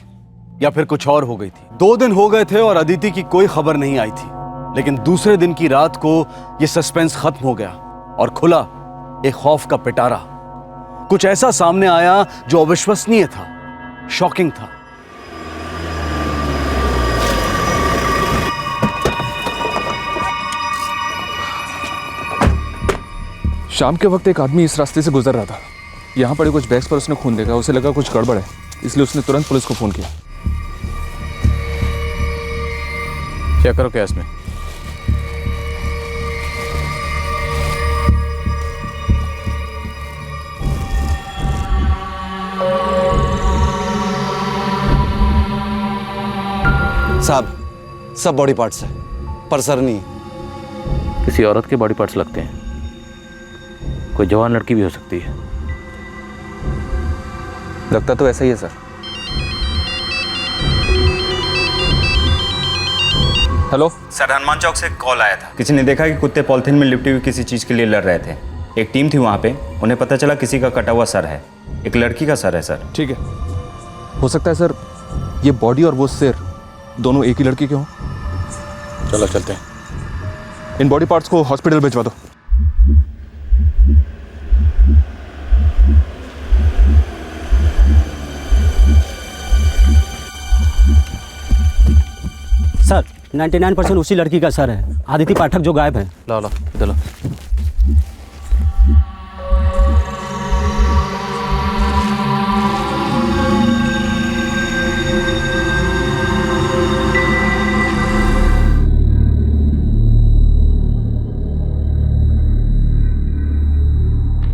S5: या फिर कुछ और हो गई थी। 2 दिन हो गए थे और अदिति की कोई खबर नहीं आई थी, लेकिन दूसरे दिन की रात को यह सस्पेंस खत्म हो गया और खुला एक खौफ का पिटारा। कुछ ऐसा सामने आया जो अविश्वसनीय था, शॉकिंग था।
S9: शाम के वक्त एक आदमी इस रास्ते से गुजर रहा था। यहाँ पड़े कुछ बैग्स पर उसने खून देखा, उसे लगा कुछ गड़बड़ है, इसलिए उसने तुरंत पुलिस को फ़ोन किया।
S11: चेक करो क्या इसमें।
S1: साहब, सब बॉडी पार्ट्स है, पर सर नहीं।
S11: किसी औरत के बॉडी पार्ट्स लगते हैं, कोई जवान लड़की भी हो सकती है।
S9: लगता तो ऐसा ही है सर। हेलो
S14: सर, हनुमान चौक से कॉल आया था। किसी ने देखा कि कुत्ते पॉलिथीन में लिपटी हुई किसी चीज़ के लिए लड़ रहे थे। एक टीम थी वहाँ पे, उन्हें पता चला किसी का कटा हुआ सर है, एक लड़की का सर है सर।
S9: ठीक है, हो सकता है सर ये बॉडी और वो सिर दोनों एक ही लड़की के हों।
S11: चलो चलते हैं।
S9: इन बॉडी पार्ट्स को हॉस्पिटल भिजवा दो।
S15: सर 99% उसी लड़की का सर है, आदिति पाठक जो गायब है।
S11: लो लो इधर लो।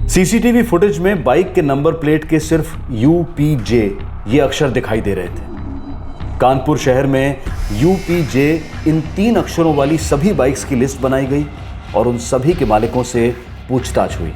S5: सीसीटीवी फुटेज में बाइक के नंबर प्लेट के सिर्फ UPJ ये अक्षर दिखाई दे रहे थे। कानपुर शहर में UPJ इन 3 अक्षरों वाली सभी बाइक्स की लिस्ट बनाई गई और उन सभी के मालिकों से पूछताछ हुई।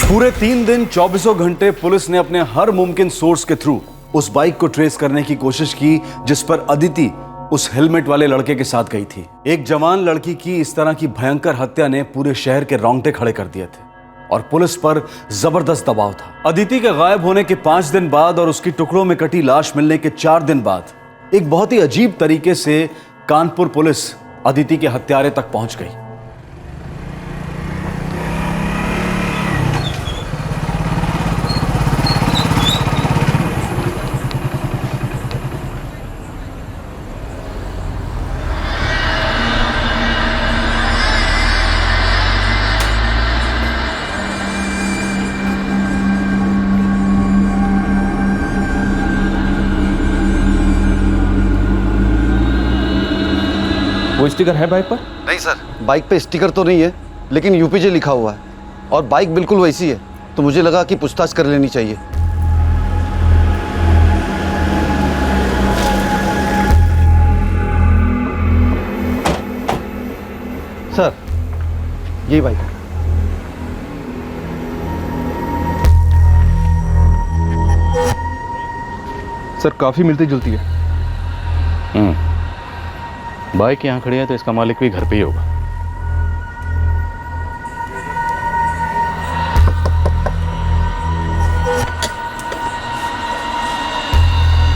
S5: पूरे 3 दिन 24 घंटे पुलिस ने अपने हर मुमकिन सोर्स के थ्रू उस बाइक को ट्रेस करने की कोशिश की जिस पर अदिति उस हेलमेट वाले लड़के के साथ गई थी। एक जवान लड़की की इस तरह की भयंकर हत्या ने पूरे शहर के रोंगटे खड़े कर दिए थे और पुलिस पर जबरदस्त दबाव था। अदिति के गायब होने के 5 दिन बाद और उसकी टुकड़ों में कटी लाश मिलने के 4 दिन बाद एक बहुत ही अजीब तरीके से कानपुर पुलिस अदिति के हत्यारे तक पहुंच गई।
S9: वो स्टिकर है बाइक पर?
S1: नहीं सर, बाइक पे स्टिकर तो नहीं है, लेकिन UPJ लिखा हुआ है और बाइक बिल्कुल वैसी है, तो मुझे लगा कि पूछताछ कर लेनी चाहिए। सर, यही बाइक है।
S9: सर काफी मिलती जुलती है।
S11: बाइक यहाँ खड़ी है तो इसका मालिक भी घर पे ही होगा।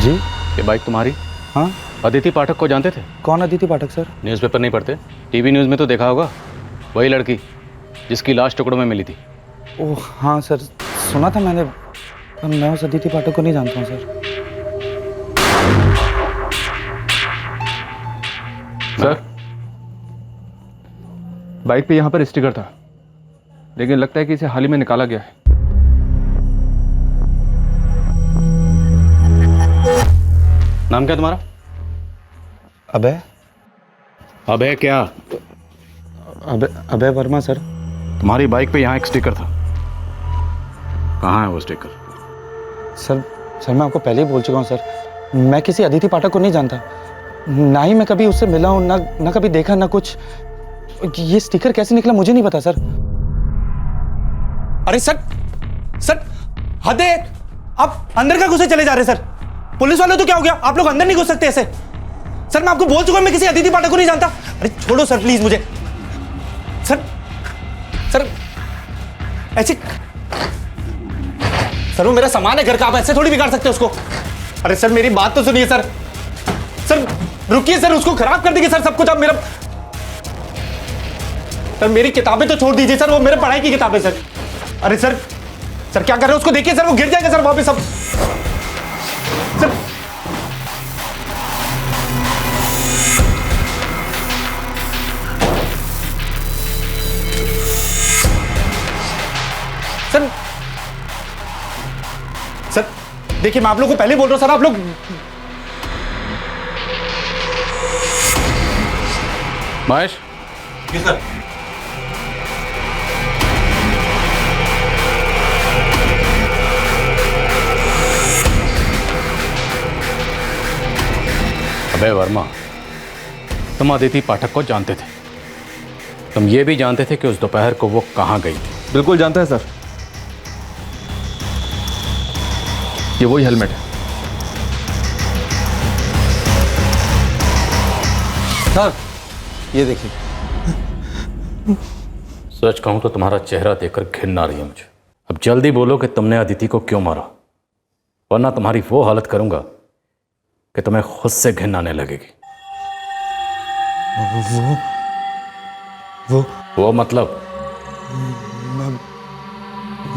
S1: जी,
S11: ये बाइक तुम्हारी?
S1: हाँ।
S11: अदिति पाठक को जानते थे?
S1: कौन अदिति पाठक सर?
S11: न्यूज़पेपर नहीं पढ़ते? टीवी न्यूज़ में तो देखा होगा। वही लड़की जिसकी लाश टुकड़ों में मिली थी।
S1: ओह हाँ सर, सुना था मैंने, मैं उस अदिति पाठक को नहीं जानता हूँ सर।
S9: सर, बाइक पे यहाँ पर स्टिकर था, लेकिन लगता है कि इसे हाल ही में निकाला गया है।
S11: नाम क्या तुम्हारा?
S1: अभय।
S11: अभय क्या?
S1: अभय वर्मा सर।
S11: तुम्हारी बाइक पे यहाँ एक स्टिकर था, कहाँ है वो स्टिकर?
S1: सर मैं आपको पहले ही बोल चुका हूँ सर, मैं किसी अदिति पाठक को नहीं जानता, ना ही मैं कभी उससे मिला हूँ, ना कभी देखा, ना कुछ। ये स्टिकर कैसे निकला मुझे नहीं पता सर। अरे सर हद है, आप अंदर का घुसे चले जा रहे सर। पुलिस वाले तो क्या हो गया, आप लोग अंदर नहीं घुस सकते ऐसे। सर मैं आपको बोल चुका हूं मैं किसी अदिति पाठक को नहीं जानता। अरे छोड़ो सर प्लीज मुझे। सर ऐसे, सर वो मेरा सामान है घर का, आप ऐसे थोड़ी बिगाड़ सकते हो उसको। अरे सर मेरी बात तो सुनिए सर। सर रुकिए सर, उसको खराब कर देंगे सर सब कुछ। आप मेरा सर मेरी किताबें तो छोड़ दीजिए सर, वो मेरे पढ़ाई की किताबें सर। अरे सर सर क्या कर रहे हो, उसको देखिए सर, वो गिर जाएगा सर वहां पे सब। सर सर सर देखिए, मैं आप लोगों को पहले बोल रहा हूं सर, आप लोग
S11: महेश।
S1: जी सर।
S11: अबे वर्मा, तुम अदिति पाठक को जानते थे। तुम ये भी जानते थे कि उस दोपहर को वो कहाँ गई थी।
S9: बिल्कुल जानता है सर, ये वही हेलमेट है।
S6: सर ये देखिए।
S11: सच कहूं तो तुम्हारा चेहरा देखकर घिन आ रही है मुझे। अब जल्दी बोलो कि तुमने अदिति को क्यों मारा, वरना तुम्हारी वो हालत करूंगा कि तुम्हें खुद से घिन आने लगेगी। वो मतलब
S1: मैं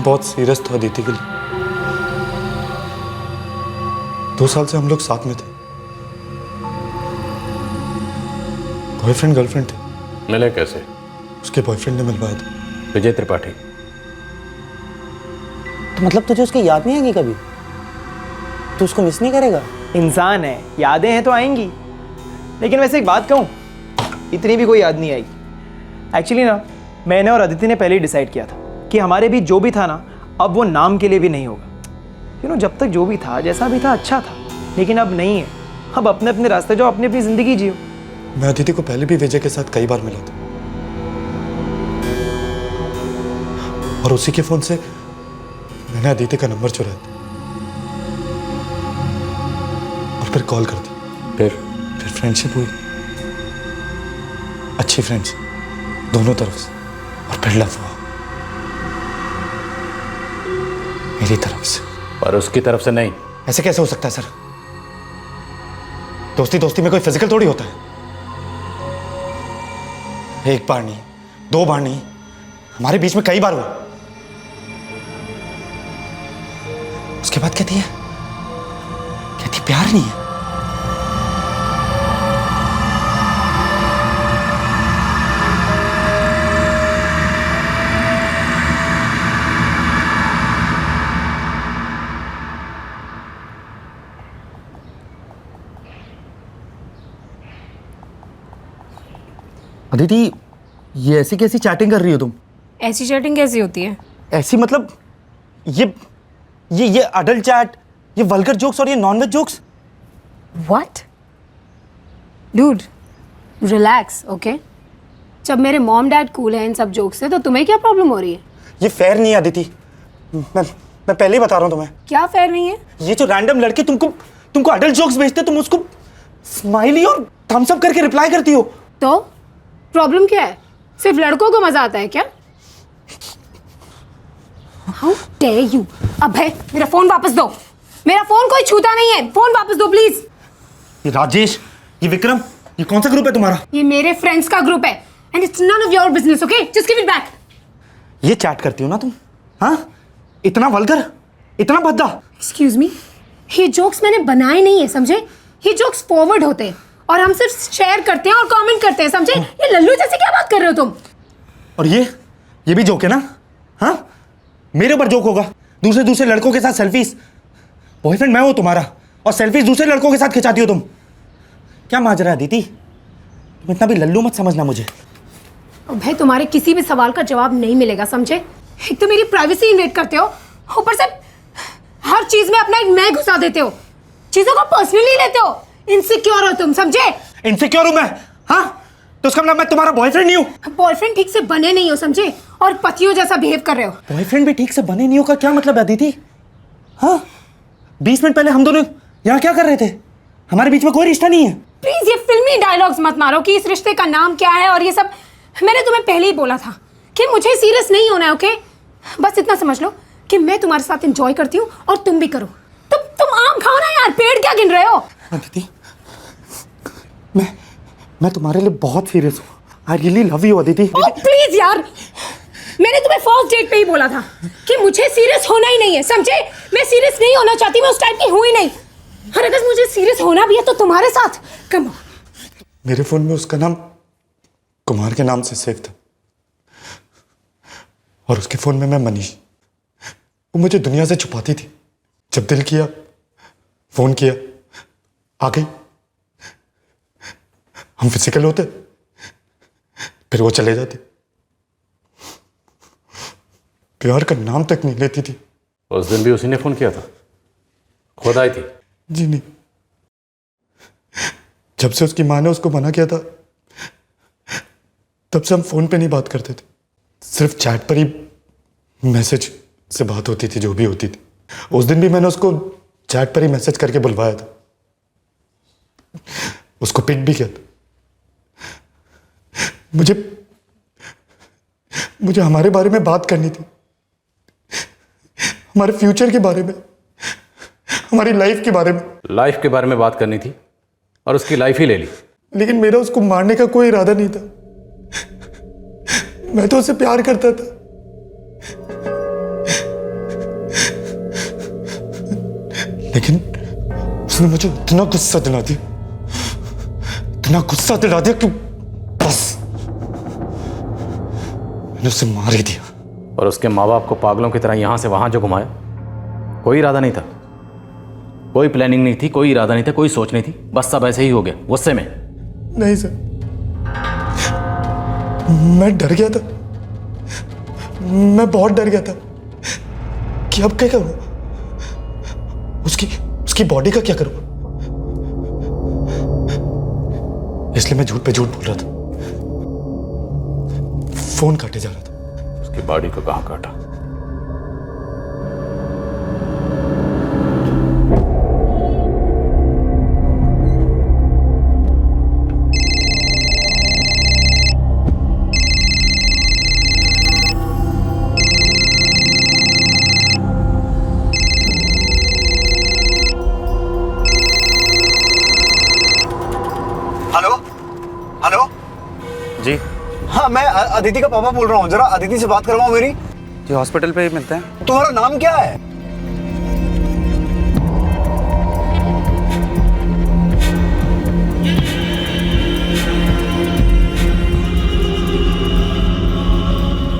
S1: बहुत सीरियस था अदिति के लिए। 2 साल से हम लोग साथ में थे, बॉयफ्रेंड गर्लफ्रेंड थे।
S11: मिले कैसे?
S1: उसके बॉयफ्रेंड ने मिलवाया था,
S11: विजय त्रिपाठी।
S10: तो मतलब तुझे उसकी याद नहीं आएगी कभी? तू उसको मिस नहीं करेगा? इंसान है, यादें हैं तो आएंगी। लेकिन वैसे एक बात कहूँ, इतनी भी कोई याद नहीं आएगी। एक्चुअली ना, मैंने और अदिति ने पहले ही डिसाइड किया था कि हमारे बीच जो भी था ना, अब वो नाम के लिए भी नहीं होगा। जब तक जो भी था, जैसा भी था, अच्छा था, लेकिन अब नहीं है। अब अपने अपने रास्ते जाओ, अपनी अपनी जिंदगी जियो।
S1: मैं अदिति को पहले भी विजय के साथ कई बार मिला था, और उसी के फोन से मैंने अदिति का नंबर चुराया था और फिर कॉल कर दी। फिर फ्रेंडशिप हुई, अच्छी फ्रेंड्स दोनों तरफ से, और फिर लव हुआ मेरी तरफ से।
S11: पर उसकी तरफ से नहीं।
S1: ऐसे कैसे हो सकता है सर? दोस्ती दोस्ती में कोई फिजिकल थोड़ी होता है। एक बार नहीं, 2 बार नहीं, हमारे बीच में कई बार हुआ। उसके बाद कहती प्यार नहीं है। अदिति, ये ऐसी कैसी चैटिंग कर रही हो तुम?
S3: ऐसी चैटिंग कैसी होती है?
S1: ऐसी मतलब ये अडल्ट चैट, ये वल्गर जोक्स और ये nonveg jokes.
S3: What? Dude relax, okay? जब मेरे मॉम डैड कूल है इन सब जोक्स से, तो तुम्हें क्या प्रॉब्लम हो रही है?
S1: ये फेयर नहीं है अदिति, मैं पहले ही बता रहा हूँ तुम्हें।
S3: क्या फेयर नहीं है?
S1: ये जो रैंडम लड़के तुमको अडल्ट जोक्स भेजते, तुम उसको स्माइली और थम्स अप करके रिप्लाई करती हो।
S3: तो प्रॉब्लम क्या है? सिर्फ लड़कों को मजा आता है क्या? How dare you! अभय, मेरा फोन वापस दो। मेरा फोन कोई छूता नहीं है, फोन वापस दो प्लीज।
S1: ये राजेश, ये विक्रम, ये कौन सा ग्रुप है तुम्हारा?
S3: ये मेरे फ्रेंड्स का ग्रुप है and it's none of your business, okay? Just give it back.
S1: ये चैट करती हो ना तुम? हाँ, इतना वल्गर, इतना भद्दा।
S3: एक्सक्यूज मी, ये जोक्स मैंने बनाए नहीं है, समझे? ये जोक्स फॉरवर्ड होते हैं और हम सिर्फ शेयर करते हैं और कमेंट करते हैं, समझे? ये लल्लू जैसे क्या बात कर रहे हो तुम?
S1: और ये भी जोक है ना? हाँ, मेरे ऊपर जोक होगा। दूसरे लड़कों के साथ सेल्फीज, बॉयफ्रेंड मैं हूं तुम्हारा, और सेल्फीज दूसरे लड़कों के साथ खिंचाती हो तुम। क्या माजरा है अदिति? तुम इतना भी लल्लू मत समझना मुझे।
S3: भाई, तुम्हारे किसी भी सवाल का जवाब नहीं मिलेगा, समझे? एक तो मेरी प्राइवेसी इन्वेट करते हो, ऊपर से हर चीज में अपना एक मैं घुसा देते हो, चीजों को पर्सनली लेते हो। इनसिक्योर हो तुम, समझे?
S1: इनसिक्योर हूं मैं? हाँ, तो उसका मतलब मैं तुम्हारा बॉयफ्रेंड नहीं हूं?
S3: बॉयफ्रेंड ठीक से बने नहीं हो, समझे? और पतियों जैसा बिहेव कर रहे हो।
S1: बॉयफ्रेंड भी ठीक से बने नहीं हो का क्या मतलब है अदिति? हाँ, 20 मिनट पहले हम दोनों यहाँ क्या कर रहे थे? हमारे बीच में कोई रिश्ता नहीं है।
S3: प्लीज ये फिल्मी डायलॉग्स मत मारो कि इस रिश्ते का नाम क्या है और ये सब। मैंने तुम्हें पहले ही बोला था कि मुझे सीरियस नहीं होना है, ओके? बस इतना समझ लो कि मैं तुम्हारे साथ एंजॉय करती हूँ और तुम भी करो। तुम आम खाओ ना यार, पेड़ क्या गिन रहे हो?
S1: अदिति, मैं तुम्हारे लिए बहुत सीरियस हूँ। I really love you Aditi.
S3: Please यार, मैंने तुम्हें फर्स्ट डेट पे ही बोला था कि मुझे सीरियस होना ही नहीं है, समझे? मैं सीरियस नहीं होना चाहती, मैं उस टाइप की हूं ही नहीं। और अगर मुझे सीरियस होना भी है तो तुम्हारे साथ। Come on.
S1: मेरे फोन में उसका नाम कुमार के नाम से सेव था और उसके फोन में मैं मनीष। वो मुझे दुनिया से छुपाती थी। जब दिल किया फोन किया, आ गई। हम फिजिकल होते, फिर वो चले जाते। प्यार का नाम तक नहीं लेती थी।
S11: उस दिन भी उसी ने फोन किया था? खुद आई थी?
S1: जी नहीं, जब से उसकी माँ ने उसको मना किया था तब से हम फोन पे नहीं बात करते थे। सिर्फ चैट पर ही मैसेज से बात होती थी, जो भी होती थी। उस दिन भी मैंने उसको चैट पर ही मैसेज करके बुलवाया था, उसको पिक भी किया था। मुझे हमारे बारे में बात करनी थी, हमारे फ्यूचर के बारे में, हमारी लाइफ के बारे में।
S11: लाइफ के बारे में बात करनी थी और उसकी लाइफ ही ले ली।
S1: लेकिन मेरा उसको मारने का कोई इरादा नहीं था। मैं तो उससे प्यार करता था। लेकिन उसने मुझे इतना गुस्सा दिला दिया, इतना गुस्सा दिला दिया कि बस मैंने उसे मार ही दिया।
S11: और उसके माँ बाप को पागलों की तरह यहां से वहां जो घुमाया, कोई इरादा नहीं था, कोई प्लानिंग नहीं थी, कोई इरादा नहीं था, कोई सोच नहीं थी, बस सब ऐसे ही हो गया गुस्से में।
S1: नहीं सर, मैं डर गया था, मैं बहुत डर गया था कि अब क्या करूं, उसकी बॉडी का क्या करूं। इसलिए मैं झूठ पे झूठ बोल रहा था, फोन काटे जा रहा था।
S11: उसकी बॉडी को कहां काटा?
S8: जी हाँ, मैं अदिति का पापा बोल रहा हूँ। जरा अदिति से बात करवाओ मेरी।
S6: जी हॉस्पिटल पे ही मिलते हैं।
S8: तुम्हारा नाम क्या है?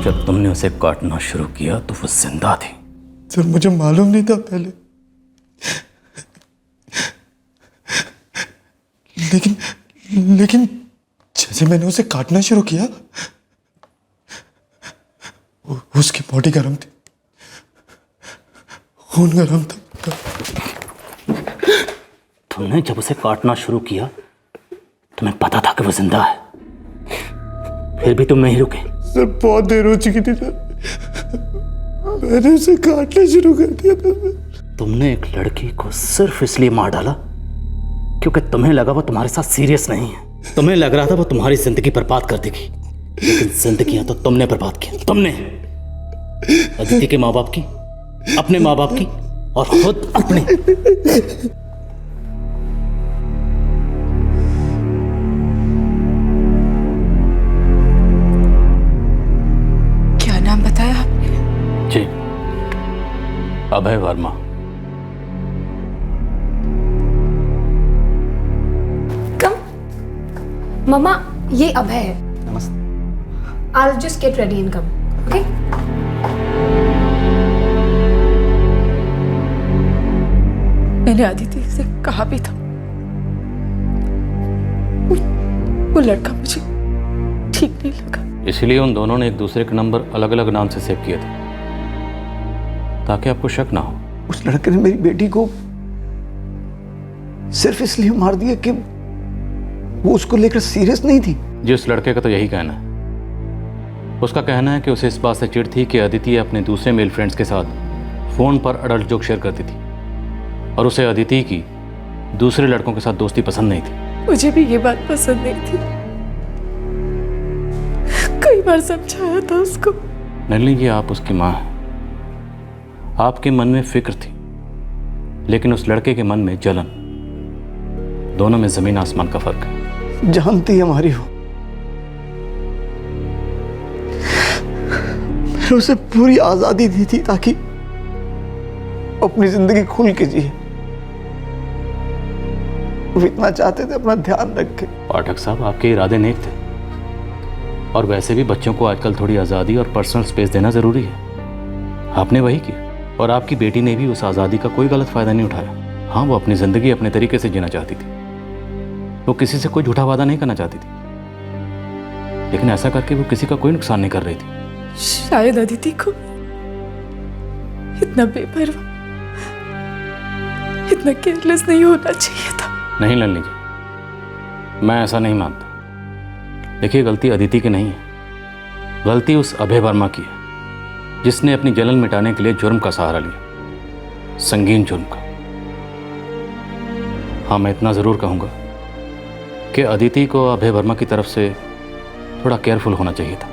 S11: जब तुमने उसे काटना शुरू किया तो वो जिंदा थी।
S1: सर मुझे मालूम नहीं था पहले, लेकिन जैसे मैंने उसे काटना शुरू किया उसकी बॉडी गर्म थी, खून गर्म था।
S11: तुमने जब उसे काटना शुरू किया तुम्हें पता था कि वो जिंदा है, फिर भी तुम नहीं रुके।
S1: सर बहुत देर हो चुकी थी सर, मैंने उसे काटना शुरू कर दिया था।
S11: तुमने एक लड़की को सिर्फ इसलिए मार डाला क्योंकि तुम्हें लगा वो तुम्हारे साथ सीरियस नहीं है। तुम्हें लग रहा था वो तुम्हारी जिंदगी बर्बाद कर देगी, लेकिन जिंदगी तो तुमने बर्बाद किया। तुमने अदिति के माँ बाप की, अपने माँ बाप की और खुद अपने।
S4: क्या नाम बताया आपने?
S11: जी, अभय वर्मा।
S3: मम्मा, ये अभय है। नमस्ते। I'll just get ready and come. Okay?
S4: मैंने अदिति से कहा भी था, वो लड़का मुझे ठीक नहीं लगा।
S11: इसलिए उन दोनों ने एक दूसरे के नंबर अलग अलग नाम से सेव किए थे ताकि आपको शक ना हो।
S8: उस लड़के ने मेरी बेटी को सिर्फ इसलिए मार दिया कि वो उसको लेकर सीरियस नहीं थी।
S11: जी, उस लड़के का तो यही कहना है। उसका कहना है कि उसे इस बात से चिढ़ थी कि अदिति अपने दूसरे मेल फ्रेंड्स के साथ फोन पर अडल्ट जोक शेयर करती थी और उसे अदिति की दूसरे लड़कों के साथ दोस्ती पसंद नहीं थी।
S4: मुझे भी ये बात पसंद नहीं थी, कई बार समझाया था उसको।
S11: नलिनी जी, आप उसकी माँ हैं, आपके मन में फिक्र थी, लेकिन उस लड़के के मन में जलन। दोनों में जमीन आसमान का फर्क है।
S8: जानती हमारी हो। मैंने उसे पूरी आजादी दी थी ताकि अपनी जिंदगी खुल के जिए। वो इतना चाहते थे अपना ध्यान रखे।
S11: पाठक साहब, आपके इरादे नेक थे, और वैसे भी बच्चों को आजकल थोड़ी आज़ादी और पर्सनल स्पेस देना ज़रूरी है। आपने वही किया, और आपकी बेटी ने भी उस आज़ादी का कोई गलत फ़ायदा नहीं उठाया। हाँ, वो अपनी ज़िंदगी अपने तरीके से जीना चाहती थी, वो किसी से कोई झूठा वादा नहीं करना चाहती थी, लेकिन ऐसा करके वो किसी का कोई नुकसान नहीं कर रही थी।
S16: शायद अदिति को इतना बेपरवाह, इतना केयरलेस नहीं होना चाहिए था।
S11: नहीं लल्ली जी, मैं ऐसा नहीं मानता। देखिए, गलती अदिति की नहीं है, गलती उस अभय वर्मा की है, जिसने अपनी जलन मिटाने के लिए जुर्म का सहारा लिया, संगीन जुर्म का। हाँ, मैं इतना ज़रूर कहूँगा कि अदिति को अभय वर्मा की तरफ से थोड़ा केयरफुल होना चाहिए था।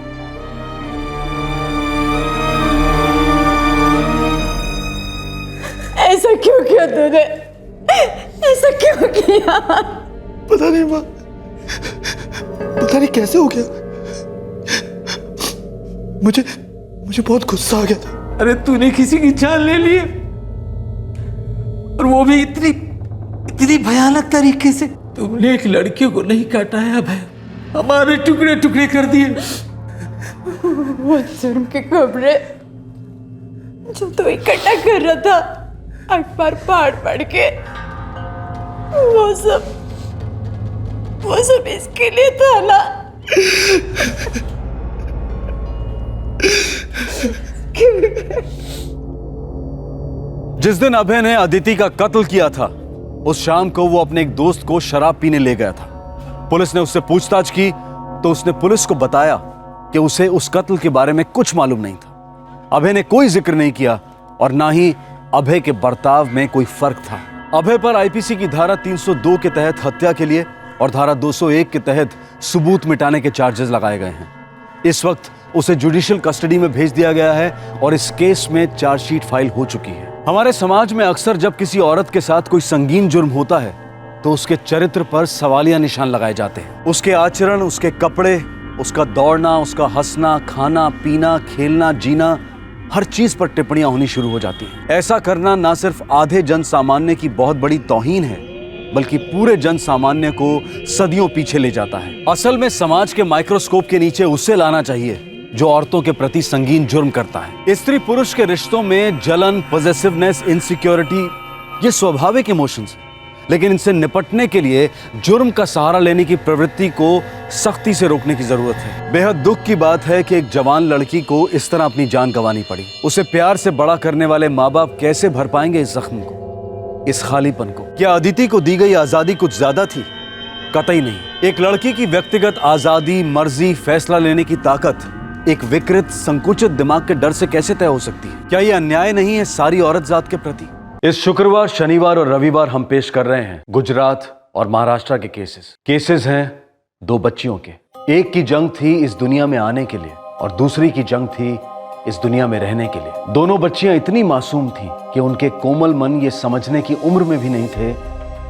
S16: ऐसा क्यों किया तूने? ऐसा क्यों किया?
S8: पता नहीं माँ, पता नहीं कैसे हो गया। मुझे बहुत गुस्सा आ गया था।
S17: अरे तूने किसी की जान ले ली, और वो भी इतनी भयानक तरीके से। तुमने एक लड़की को नहीं काटा है अभय, हमारे टुकड़े टुकड़े कर दिए।
S16: वो जुर्म के कपड़े जो तू इकट्ठा कर रहा था अखबार पढ़ के, वो सब इसके लिए था ना।
S5: जिस दिन अभय ने अदिति का कत्ल किया था, उस शाम को वो अपने एक दोस्त को शराब पीने ले गया था। पुलिस ने उससे पूछताछ की तो उसने पुलिस को बताया कि उसे उस कत्ल के बारे में कुछ मालूम नहीं था। अभय ने कोई जिक्र नहीं किया, और ना ही अभय के बर्ताव में कोई फर्क था। अभय पर आईपीसी की धारा 302 के तहत हत्या के लिए और धारा 201 के तहत सबूत मिटाने के चार्जेस लगाए गए हैं। इस वक्त उसे जुडिशियल कस्टडी में भेज दिया गया है, और इस केस में चार्जशीट फाइल हो चुकी है। हमारे समाज में अक्सर जब किसी औरत के साथ कोई संगीन जुर्म होता है तो उसके चरित्र पर सवालिया निशान लगाए जाते हैं। उसके आचरण, उसके कपड़े, उसका दौड़ना, उसका हंसना, खाना पीना, खेलना, जीना, हर चीज पर टिप्पणियां होनी शुरू हो जाती हैं। ऐसा करना ना सिर्फ आधे जन सामान्य की बहुत बड़ी तौहीन है, बल्कि पूरे जन सामान्य को सदियों पीछे ले जाता है। असल में समाज के माइक्रोस्कोप के नीचे उसे लाना चाहिए जो औरतों के प्रति संगीन जुर्म करता है। स्त्री पुरुष के रिश्तों में जलन, पॉसेसिवनेस, इनसिक्योरिटी, ये स्वाभाविक इमोशंस हैं, लेकिन इनसे निपटने के लिए जुर्म का सहारा लेने की प्रवृत्ति को सख्ती से रोकने की जरूरत है। बेहद दुख की बात है कि एक जवान लड़की को इस तरह अपनी जान गंवानी पड़ी। उसे प्यार से बड़ा करने वाले माँ बाप कैसे भर पाएंगे इस जख्म को, इस खालीपन को? क्या अदिति को दी गई आजादी कुछ ज्यादा थी? कतई नहीं। एक लड़की की व्यक्तिगत आजादी, मर्जी, फैसला लेने की ताकत एक विकृत, संकुचित दिमाग के डर से कैसे तय हो सकती है? क्या यह अन्याय नहीं है सारी औरत जात के प्रति? इस शुक्रवार, शनिवार और रविवार हम पेश कर रहे हैं गुजरात और महाराष्ट्र के केसेस हैं 2 बच्चियों के। एक की जंग थी इस दुनिया में आने के लिए, और दूसरी की जंग थी इस दुनिया में रहने के लिए। दोनों बच्चियां इतनी मासूम थीं कि उनके कोमल मन ये समझने की उम्र में भी नहीं थे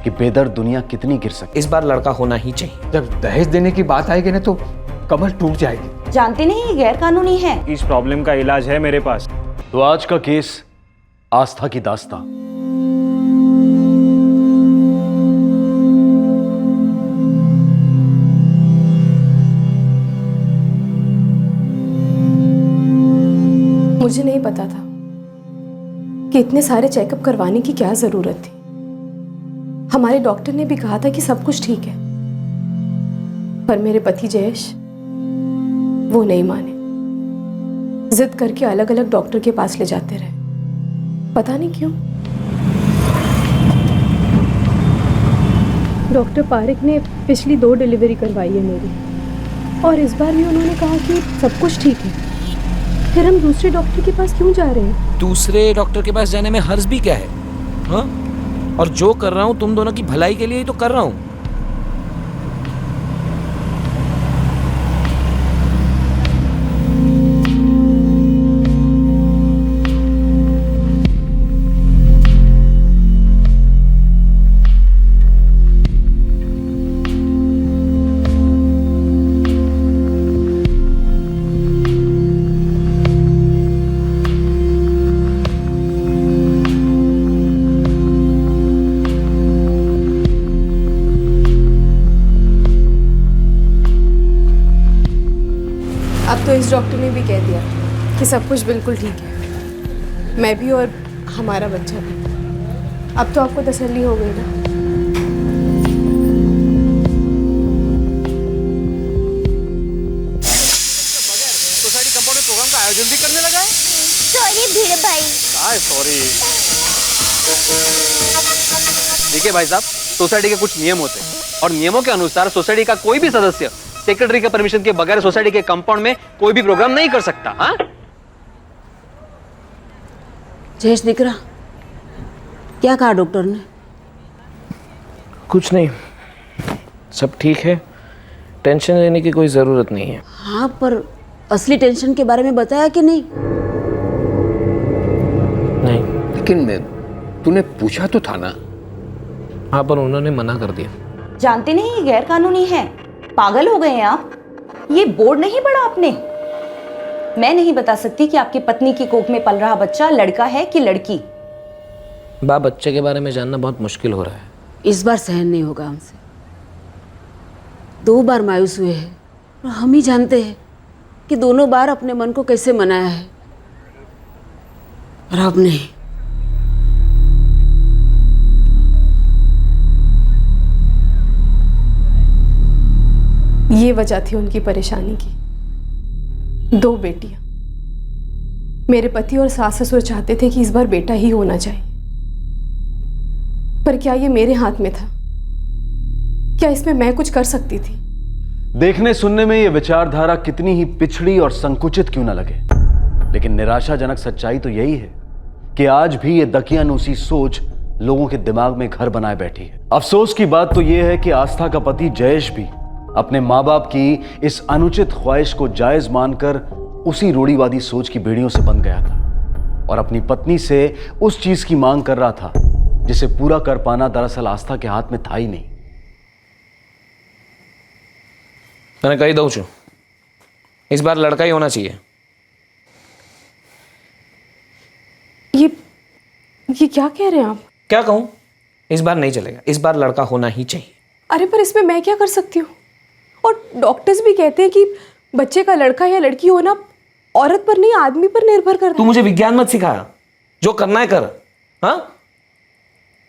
S5: कि बेदर्द दुनिया कितनी गिर सकती।
S18: इस बार लड़का होना ही चाहिए। जब दहेज देने की बात आएगी ना तो कमर टूट जाएगी।
S19: जानते नहीं ये गैर कानूनी है।
S14: इस प्रॉब्लम का इलाज है मेरे पास।
S5: तो आज का केस आस्था की दास्तां।
S3: मुझे नहीं पता था कि इतने सारे चेकअप करवाने की क्या जरूरत थी। हमारे डॉक्टर ने भी कहा था कि सब कुछ ठीक है, पर मेरे पति जयेश वो नहीं माने। जिद करके अलग अलग डॉक्टर के पास ले जाते रहे, पता नहीं क्यों। डॉक्टर पारिक ने पिछली 2 डिलीवरी करवाई है मेरी, और इस बार भी उन्होंने कहा कि सब कुछ ठीक है। फिर हम दूसरे डॉक्टर के पास क्यों जा रहे हैं?
S18: दूसरे डॉक्टर के पास जाने में हर्ज भी क्या है? हाँ, और जो कर रहा हूँ तुम दोनों की भलाई के लिए ही तो कर रहा हूँ।
S13: तो इस डॉक्टर ने भी कह दिया कि सब कुछ बिल्कुल ठीक है, मैं भी और हमारा बच्चा भी। अब तो आपको तसल्ली हो गई ना?
S18: सोसाइटी कंपाउंड में प्रोग्राम का आयोजन भी करने लगा है।
S19: सॉरी भीड़ भाई।
S18: सॉरी। देखिए भाई साहब, सोसाइटी के कुछ नियम होते हैं और नियमों के अनुसार सोसाइटी का कोई भी सदस्य सेक्रेटरी के परमिशन के बगैर सोसाइटी के कंपाउंड में कोई भी प्रोग्राम नहीं कर सकता। हाँ,
S16: जयेश दिख रहा, क्या कहा डॉक्टर ने?
S18: कुछ नहीं, सब ठीक है, टेंशन लेने की कोई जरूरत नहीं है।
S16: हाँ, पर असली टेंशन के बारे में बताया कि नहीं?
S18: नहीं।
S20: लेकिन तूने पूछा तो था ना?
S18: हाँ, पर उन्होंने मना कर दिया।
S19: जानते नहीं ये गैर कानूनी है, पागल हो गए हैं आप। ये बोर्ड नहीं पढ़ा आपने? मैं नहीं बता सकती कि आपकी पत्नी की कोख में पल रहा बच्चा लड़का है कि लड़की।
S18: बा, बच्चे के बारे में जानना बहुत मुश्किल हो रहा है।
S16: इस बार सहन नहीं होगा हमसे। 2 बार मायूस हुए हैं और हम ही जानते हैं कि दोनों बार अपने मन को कैसे मनाया है, और अब नहीं।
S13: ये वजह थी उनकी परेशानी की। 2 बेटियां। मेरे पति और सास ससुर चाहते थे कि इस बार बेटा ही होना चाहिए, पर क्या ये मेरे हाथ में था? क्या इसमें मैं कुछ कर सकती थी?
S5: देखने सुनने में यह विचारधारा कितनी ही पिछड़ी और संकुचित क्यों न लगे, लेकिन निराशाजनक सच्चाई तो यही है कि आज भी यह दकियानूसी सोच लोगों के दिमाग में घर बनाए बैठी है। अफसोस की बात तो यह है कि आस्था का पति जयेश भी अपने माँ बाप की इस अनुचित ख्वाहिश को जायज मानकर उसी रूढ़िवादी सोच की बेड़ियों से बंध गया था और अपनी पत्नी से उस चीज की मांग कर रहा था जिसे पूरा कर पाना दरअसल आस्था के हाथ में था ही नहीं।
S18: मैंने कही दऊं छू, इस बार लड़का ही होना चाहिए।
S13: ये क्या कह रहे हैं आप?
S18: क्या कहूं? इस बार नहीं चलेगा, इस बार लड़का होना ही चाहिए।
S13: अरे पर इसमें मैं क्या कर सकती हूँ? और डॉक्टर्स भी कहते हैं कि बच्चे का लड़का या लड़की होना औरत पर नहीं आदमी पर निर्भर करता है।
S18: तू मुझे विज्ञान मत सिखा, जो करना है कर। हाँ,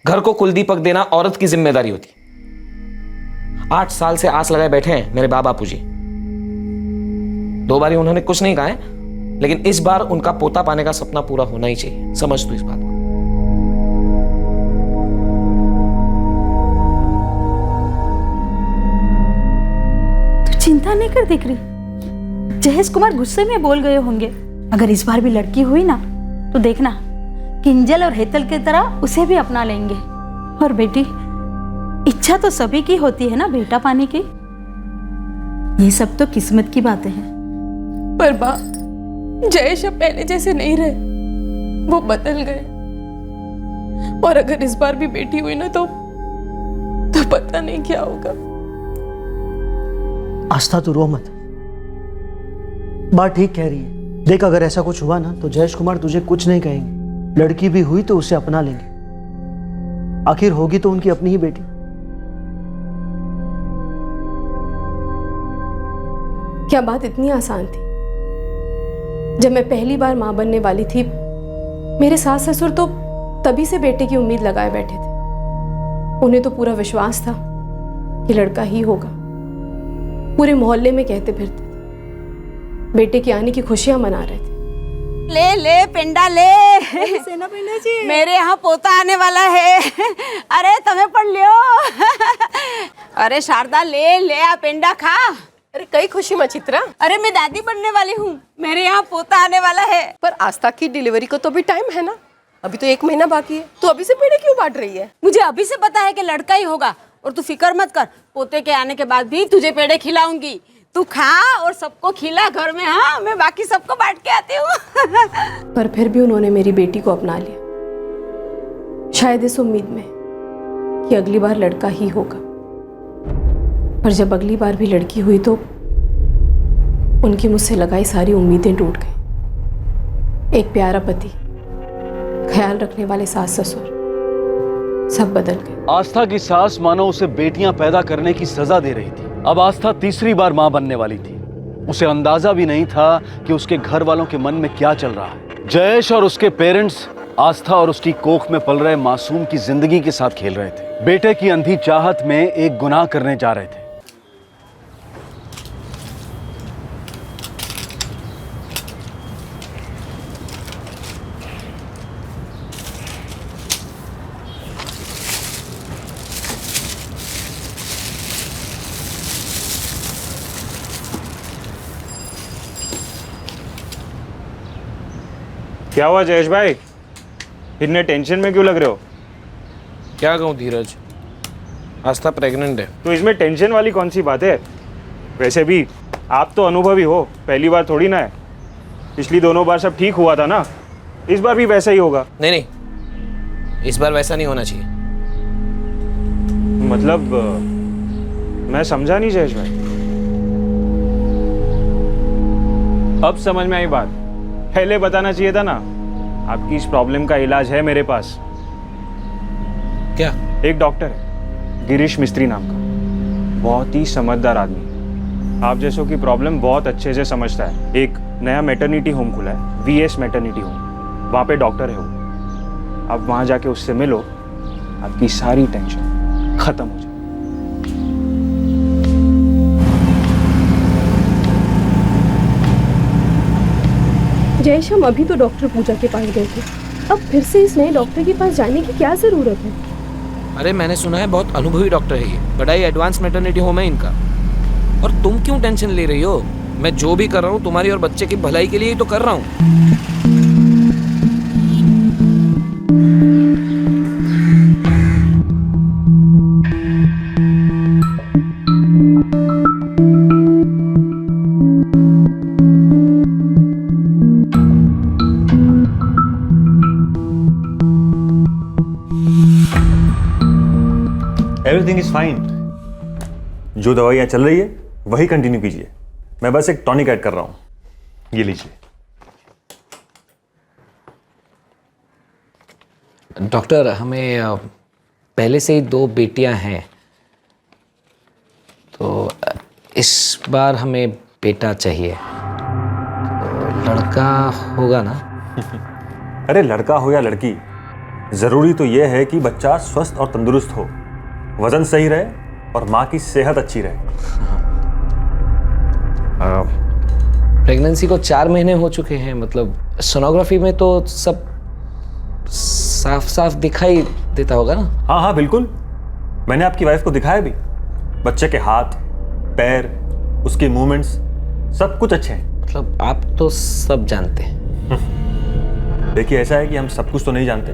S18: घर को कुलदीपक देना औरत की जिम्मेदारी होती। 8 साल से आस लगाए बैठे हैं मेरे बापू जी। 2 बार उन्होंने कुछ नहीं कहा है, लेकिन इस बार उनका पोता पाने का सपना पूरा होना ही चाहिए। समझ तू इस बात को।
S21: चिंता नहीं कर दिख रही, जहेश कुमार गुस्से में बोल गए होंगे। अगर इस बार भी लड़की हुई ना तो देखना, किंजल और हेतल की तरह उसे भी अपना लेंगे। और बेटी, इच्छा तो सभी की होती है ना बेटा पाने की। ये सब तो किस्मत की बातें हैं।
S13: पर बा, जयेश अब पहले जैसे नहीं रहे, वो बदल गए। और अगर इस बार भी बेटी हुई ना तो पता नहीं क्या होगा।
S10: आस्था तू रो मत, बात ठीक कह रही है। देख, अगर ऐसा कुछ हुआ ना तो जयेश कुमार तुझे कुछ नहीं कहेंगे। लड़की भी हुई तो उसे अपना लेंगे, आखिर होगी तो उनकी अपनी ही बेटी।
S13: क्या बात इतनी आसान थी? जब मैं पहली बार मां बनने वाली थी, मेरे सास ससुर तो तभी से बेटे की उम्मीद लगाए बैठे थे। उन्हें तो पूरा विश्वास था कि लड़का ही होगा। पूरे मोहल्ले में कहते फिरते थे, बेटे के आने की खुशियां मना रहे थे।
S16: ले ले पेंडा ले,
S21: सेना पेंडा जी,
S16: मेरे यहाँ पोता आने वाला है। अरे तुम्हें पढ़ लियो। अरे शारदा ले ले आ पेंडा खा।
S13: अरे कई खुशी मचित्रा।
S16: अरे मैं दादी बनने वाली हूँ, मेरे यहाँ पोता आने वाला है।
S13: पर आस्था की डिलीवरी को तो भी टाइम है ना, अभी तो 1 महीना बाकी है। तो अभी से पेड़े क्यों बांट रही है?
S16: मुझे अभी से पता है कि लड़का ही होगा, और तू फिक्र मत कर, पोते के आने के बाद भी तुझे पेड़े खिलाऊंगी। तू खा और सबको खिला घर में। हाँ, मैं बाकी सबको बांट के आती हूँ।
S13: पर फिर भी उन्होंने मेरी बेटी को अपना लिया, शायद इस उम्मीद में कि अगली बार लड़का ही होगा। पर जब अगली बार भी लड़की हुई तो उनकी मुझसे लगाई सारी उम्मीदें टूट गई। एक प्यारा पति, ख्याल रखने वाले सास ससुर, सब बदल गए।
S5: आस्था की सास मानो उसे बेटियां पैदा करने की सजा दे रही थी। अब आस्था तीसरी बार मां बनने वाली थी। उसे अंदाजा भी नहीं था कि उसके घर वालों के मन में क्या चल रहा है। जयेश और उसके पेरेंट्स आस्था और उसकी कोख में पल रहे मासूम की जिंदगी के साथ खेल रहे थे। बेटे की अंधी चाहत में एक गुनाह करने जा रहे थे।
S14: क्या हुआ जयेश भाई, इतने टेंशन में क्यों लग रहे हो?
S18: क्या कहूँ धीरज, आस्था प्रेग्नेंट है।
S14: तो इसमें टेंशन वाली कौन सी बात है? वैसे भी आप तो अनुभवी हो, पहली बार थोड़ी ना है। पिछली दोनों बार सब ठीक हुआ था ना, इस बार भी वैसा ही होगा।
S18: नहीं नहीं, इस बार वैसा नहीं होना चाहिए।
S14: मतलब मैं समझा नहीं जयेश भाई। अब समझ में आई बात, पहले बताना चाहिए था ना। आपकी इस प्रॉब्लम का इलाज है मेरे पास।
S18: क्या?
S14: एक डॉक्टर है गिरीश मिस्त्री नाम का, बहुत ही समझदार आदमी, आप जैसों की प्रॉब्लम बहुत अच्छे से समझता है। एक नया मैटरनिटी होम खुला है, वीएस मैटरनिटी होम, वहाँ पे डॉक्टर है वो। आप वहाँ जाके उससे मिलो, आपकी सारी टेंशन खत्म हो जाए।
S13: जयेश, हम अभी तो डॉक्टर पूजा के पास गए थे, अब फिर से इस नए डॉक्टर के पास जाने की क्या ज़रूरत है?
S18: अरे मैंने सुना है बहुत अनुभवी डॉक्टर है ये, बड़ा ही एडवांस मैटरनिटी होम है इनका। और तुम क्यों टेंशन ले रही हो? मैं जो भी कर रहा हूँ तुम्हारी और बच्चे की भलाई के लिए ही तो कर रहा हूँ।
S14: Everything is fine. जो दवाइयाँ चल रही है वही कंटिन्यू कीजिए, मैं बस एक टॉनिक ऐड कर रहा हूँ, ये लीजिए।
S18: डॉक्टर, हमें पहले से ही 2 बेटियां हैं, तो इस बार हमें बेटा चाहिए। तो लड़का होगा ना?
S14: अरे लड़का हो या लड़की, ज़रूरी तो यह है कि बच्चा स्वस्थ और तंदुरुस्त हो, वजन सही रहे और माँ की सेहत अच्छी रहे।
S18: प्रेगनेंसी को 4 महीने हो चुके हैं, मतलब सोनोग्राफी में तो सब साफ साफ दिखाई देता होगा ना?
S14: हाँ हाँ बिल्कुल, मैंने आपकी वाइफ को दिखाया भी। बच्चे के हाथ पैर, उसके मूवमेंट्स सब कुछ अच्छे हैं।
S18: मतलब आप तो सब जानते हैं।
S14: देखिए ऐसा है कि हम सब कुछ तो नहीं जानते,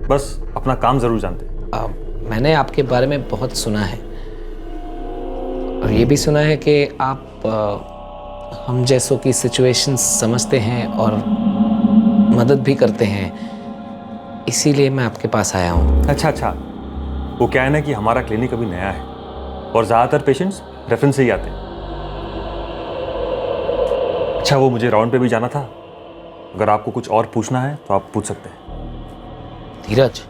S14: बस अपना काम जरूर जानते हैं।
S18: मैंने आपके बारे में बहुत सुना है, और ये भी सुना है कि आप हम जैसों की सिचुएशन समझते हैं और मदद भी करते हैं, इसीलिए मैं आपके पास आया हूँ।
S14: अच्छा, वो क्या है ना कि हमारा क्लिनिक अभी नया है और ज़्यादातर पेशेंट्स रेफरेंस से ही आते हैं। अच्छा, वो मुझे राउंड पे भी जाना था, अगर आपको कुछ और पूछना है तो आप पूछ सकते हैं।
S18: धीरज,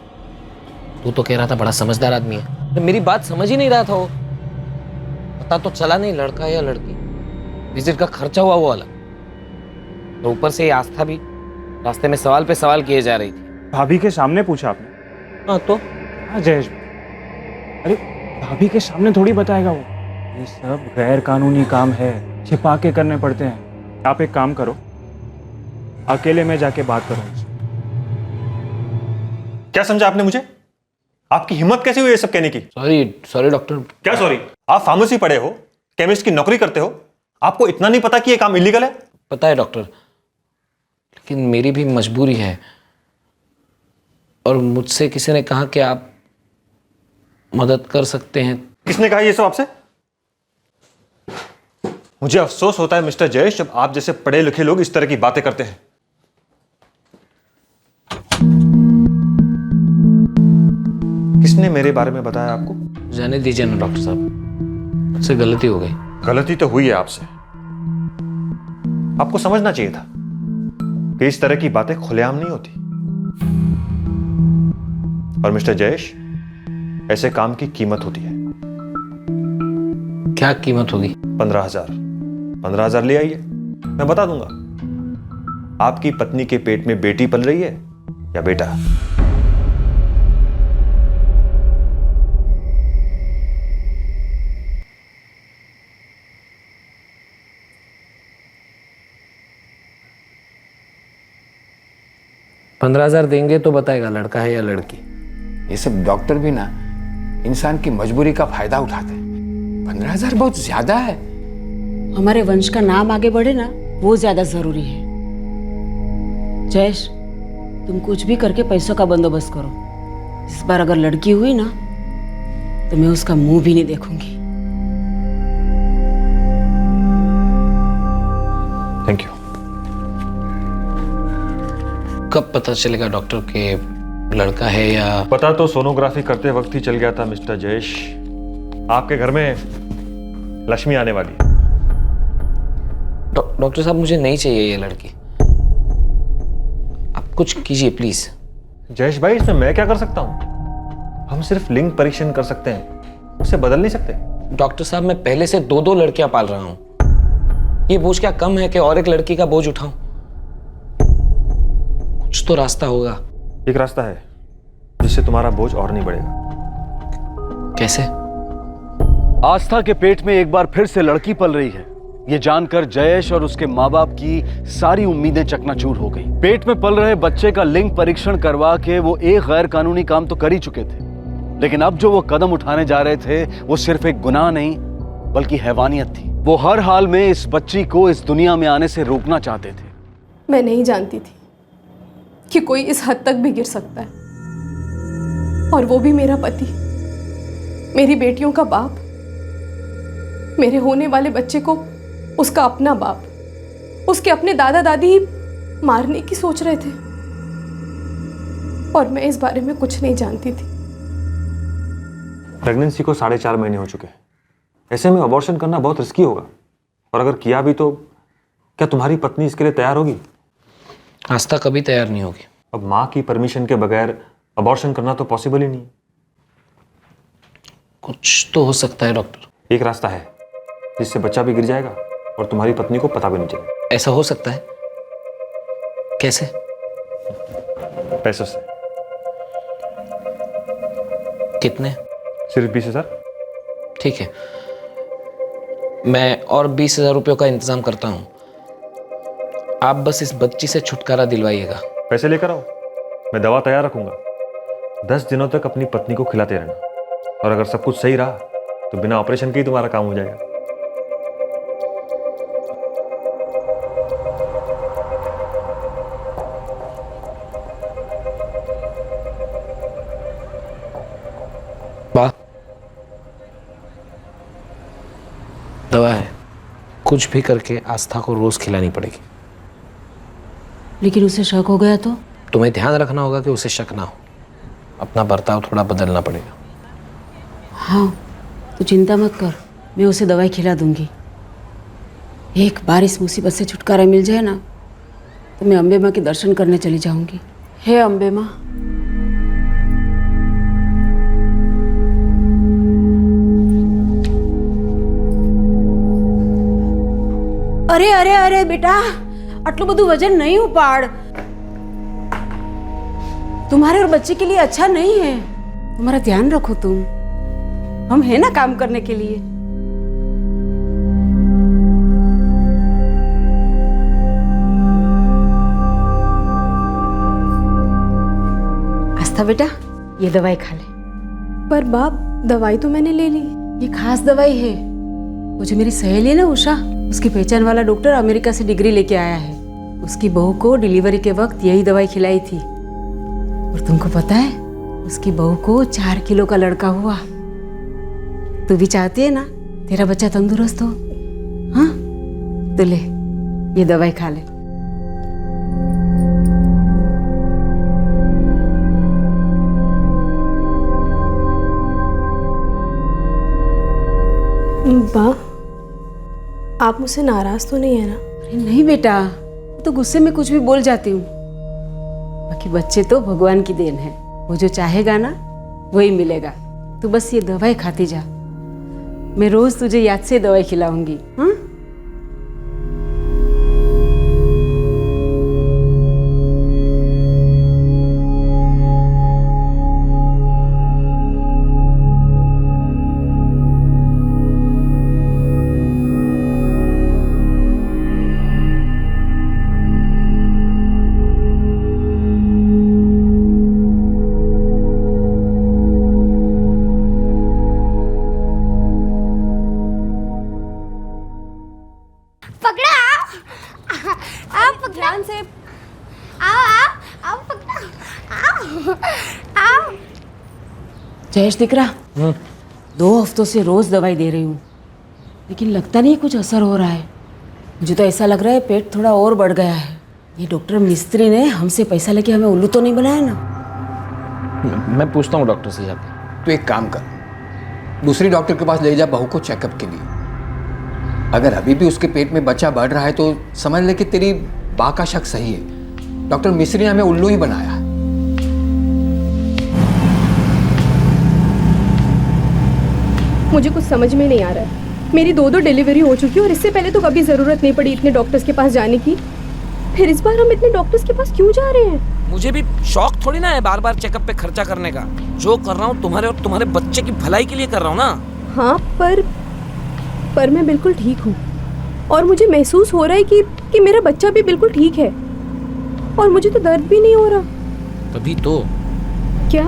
S18: तू तो कह रहा था बड़ा समझदार आदमी है, तो मेरी बात समझ ही नहीं रहा था वो। पता तो चला नहीं लड़का या लड़की, विजिट का खर्चा हुआ वो अलग, तो ऊपर से ये आस्था भी रास्ते में सवाल पे सवाल किए जा रही थी।
S14: भाभी के सामने पूछा आपने?
S18: हाँ तो?
S14: हाँ जयेश, अरे भाभी के सामने थोड़ी बताएगा वो, ये सब गैर कानूनी काम है, छिपा के करने पड़ते हैं। आप एक काम करो, अकेले में जाके बात करो। क्या समझा आपने मुझे? आपकी हिम्मत कैसे हुई ये सब कहने की?
S18: Sorry doctor.
S14: क्या सॉरी? आप फार्मेसी पढ़े हो, केमिस्ट की नौकरी करते हो, आपको इतना नहीं पता कि ये काम इलीगल है?
S18: पता है डॉक्टर, लेकिन मेरी भी मजबूरी है, और मुझसे किसी ने कहा कि आप मदद कर सकते हैं।
S14: किसने कहा ये सब आपसे? मुझे अफसोस होता है मिस्टर जयेश, जब आप जैसे पढ़े लिखे लोग इस तरह की बातें करते हैं। किसने मेरे बारे में बताया आपको?
S18: जाने दीजिए ना डॉक्टर साहब, मुझसे गलती हो गई।
S14: गलती तो हुई है आपसे, आपको समझना चाहिए था कि इस तरह की बातें खुलेआम नहीं होती। और मिस्टर जयेश, ऐसे काम की कीमत होती है।
S18: क्या कीमत होगी?
S14: 15,000। 15,000 ले आइए, मैं बता दूंगा आपकी पत्नी के पेट में बेटी पल रही है या बेटा।
S18: $15,000 देंगे तो बताएगा लड़का है या लड़की।
S20: ये सब डॉक्टर भी ना इंसान की मजबूरी का फायदा उठाते हैं। 15,000 बहुत ज्यादा है।
S16: हमारे वंश का नाम आगे बढ़े ना, वो ज्यादा जरूरी है। जयेश, तुम कुछ भी करके पैसों का बंदोबस्त करो। इस बार अगर लड़की हुई ना तो मैं उसका मुंह भी नहीं देखूंगी।
S14: Thank you.
S18: कब पता चलेगा डॉक्टर के लड़का है या?
S14: पता तो सोनोग्राफी करते वक्त ही चल गया था मिस्टर जयेश। आपके घर में लक्ष्मी आने वाली है।
S18: डॉक्टर साहब, मुझे नहीं चाहिए ये लड़की, आप कुछ कीजिए प्लीज।
S14: जयेश भाई, इसमें मैं क्या कर सकता हूं? हम सिर्फ लिंग परीक्षण कर सकते हैं, उसे बदल नहीं सकते।
S18: डॉक्टर साहब, मैं पहले से 2 लड़कियां पाल रहा हूं। ये बोझ क्या कम है कि और एक लड़की का बोझ उठाऊं? कुछ तो रास्ता होगा।
S14: एक रास्ता है जिससे तुम्हारा बोझ और नहीं बढ़ेगा।
S18: कैसे?
S5: आस्था के पेट में एक बार फिर से लड़की पल रही है। ये जानकर जयेश और उसके माँ बाप की सारी उम्मीदें चकनाचूर हो गई। पेट में पल रहे बच्चे का लिंग परीक्षण करवा के वो एक गैर कानूनी काम तो कर ही चुके थे, लेकिन अब जो वो कदम उठाने जा रहे थे वो सिर्फ एक गुनाह नहीं बल्कि हैवानियत थी। वो हर हाल में इस बच्ची को इस दुनिया में आने से रोकना चाहते थे।
S13: मैं नहीं जानती थी कि कोई इस हद तक भी गिर सकता है, और वो भी मेरा पति, मेरी बेटियों का बाप, मेरे होने वाले बच्चे को उसका अपना बाप, उसके अपने दादा दादी ही मारने की सोच रहे थे, और मैं इस बारे में कुछ नहीं जानती थी।
S14: प्रेगनेंसी को 4.5 महीने हो चुके हैं। ऐसे में अबॉर्शन करना बहुत रिस्की होगा, और अगर किया भी तो क्या तुम्हारी पत्नी इसके लिए तैयार होगी?
S18: आस्था कभी तैयार नहीं होगी।
S14: अब माँ की परमिशन के बगैर अबॉर्शन करना तो पॉसिबल ही नहीं।
S18: कुछ तो हो सकता है डॉक्टर।
S14: एक रास्ता है जिससे बच्चा भी गिर जाएगा और तुम्हारी पत्नी को पता भी नहीं चलेगा।
S18: ऐसा हो सकता है? कैसे?
S14: पैसों से।
S18: कितने?
S14: सिर्फ 20,000।
S18: ठीक है, मैं और 20,000 रुपयों का इंतजाम करता हूँ। आप बस इस बच्ची से छुटकारा दिलवाइएगा।
S14: पैसे लेकर आओ, मैं दवा तैयार रखूंगा। 10 दिनों तक अपनी पत्नी को खिलाते रहना, और अगर सब कुछ सही रहा तो बिना ऑपरेशन के ही तुम्हारा काम हो जाएगा।
S18: वाह, दवा है, कुछ भी करके आस्था को रोज खिलानी पड़ेगी।
S16: लेकिन उसे शक हो गया तो?
S18: तुम्हें ध्यान रखना होगा कि उसे शक ना हो। अपना बर्ताव थोड़ा बदलना पड़ेगा।
S16: हाँ, तू चिंता मत कर, मैं उसे दवाई खिला दूंगी। एक बार इस मुसीबत से छुटकारा मिल जाए ना तो मैं अम्बे माँ के दर्शन करने चली जाऊंगी। हे अम्बे माँ। अरे अरे अरे बेटा, आटલું બધું वजन नहीं उपाड़। तुम्हारे और बच्चे के लिए अच्छा नहीं है। तुम्हारा ध्यान रखो तुम, हम है ना काम करने के लिए। आस्था बेटा, ये दवाई खा ले।
S13: पर बाप, दवाई तो मैंने ले ली।
S16: ये खास दवाई है। वो जो मेरी सहेली है ना उषा, उसकी पहचान वाला डॉक्टर अमेरिका से डिग्री लेके आया है। उसकी बहू को डिलीवरी के वक्त यही दवाई खिलाई थी, और तुमको पता है उसकी बहू को 4 किलो का लड़का हुआ। तू भी चाहती है ना तेरा बच्चा तंदुरुस्त हो? हाँ, तो ले ये दवाई खा ले।
S13: माँ, आप मुझसे नाराज तो नहीं है ना?
S16: अरे नहीं बेटा, तो गुस्से में कुछ भी बोल जाती हूँ। बाकी बच्चे तो भगवान की देन है, वो जो चाहेगा ना वही मिलेगा। तू बस ये दवाई खाती जा, मैं रोज तुझे याद से दवाई खिलाऊंगी। हाँ,
S13: ध्यान से।
S21: आओ पकड़ो, आओ आओ।
S16: जयेश दिख रहा, 2 हफ्तों से रोज दवाई दे रही हूँ, लेकिन लगता नहीं कुछ असर हो रहा है। मुझे तो ऐसा लग रहा है पेट थोड़ा और बढ़ गया है। ये डॉक्टर मिस्त्री ने हमसे पैसा लेके हमें उल्लू तो नहीं बनाया ना?
S18: मैं पूछता हूँ डॉक्टर से जाके।
S20: तो एक काम कर, दूसरी डॉक्टर के पास ले जा बहू को चेकअप के लिए। अगर अभी भी उसके पेट में बच्चा बढ़ रहा है तो समझ ले कि तेरी बा का शक सही है। डॉक्टर मिस्री ने हमें उल्लू ही बनाया है।
S3: मुझे कुछ समझ में नहीं आ रहा है। मेरी 2 डिलीवरी हो चुकी है और इससे पहले तो कभी ज़रूरत नहीं पड़ी इतने डॉक्टर्स के पास जाने की। फिर इस बार हम इतने डॉक्टर्स के पास क्यों जा रहे हैं?
S18: मुझे भी शौक थोड़ी ना है बार बार चेकअप पे खर्चा करने का। जो कर रहा हूँ तुम्हारे और तुम्हारे बच्चे की भलाई के लिए कर रहा हूँ ना।
S3: हाँ, पर मैं बिल्कुल ठीक हूँ और मुझे महसूस हो रहा है कि मेरा बच्चा भी बिल्कुल ठीक है और मुझे तो दर्द भी नहीं हो रहा।
S18: तभी तो।
S3: क्या?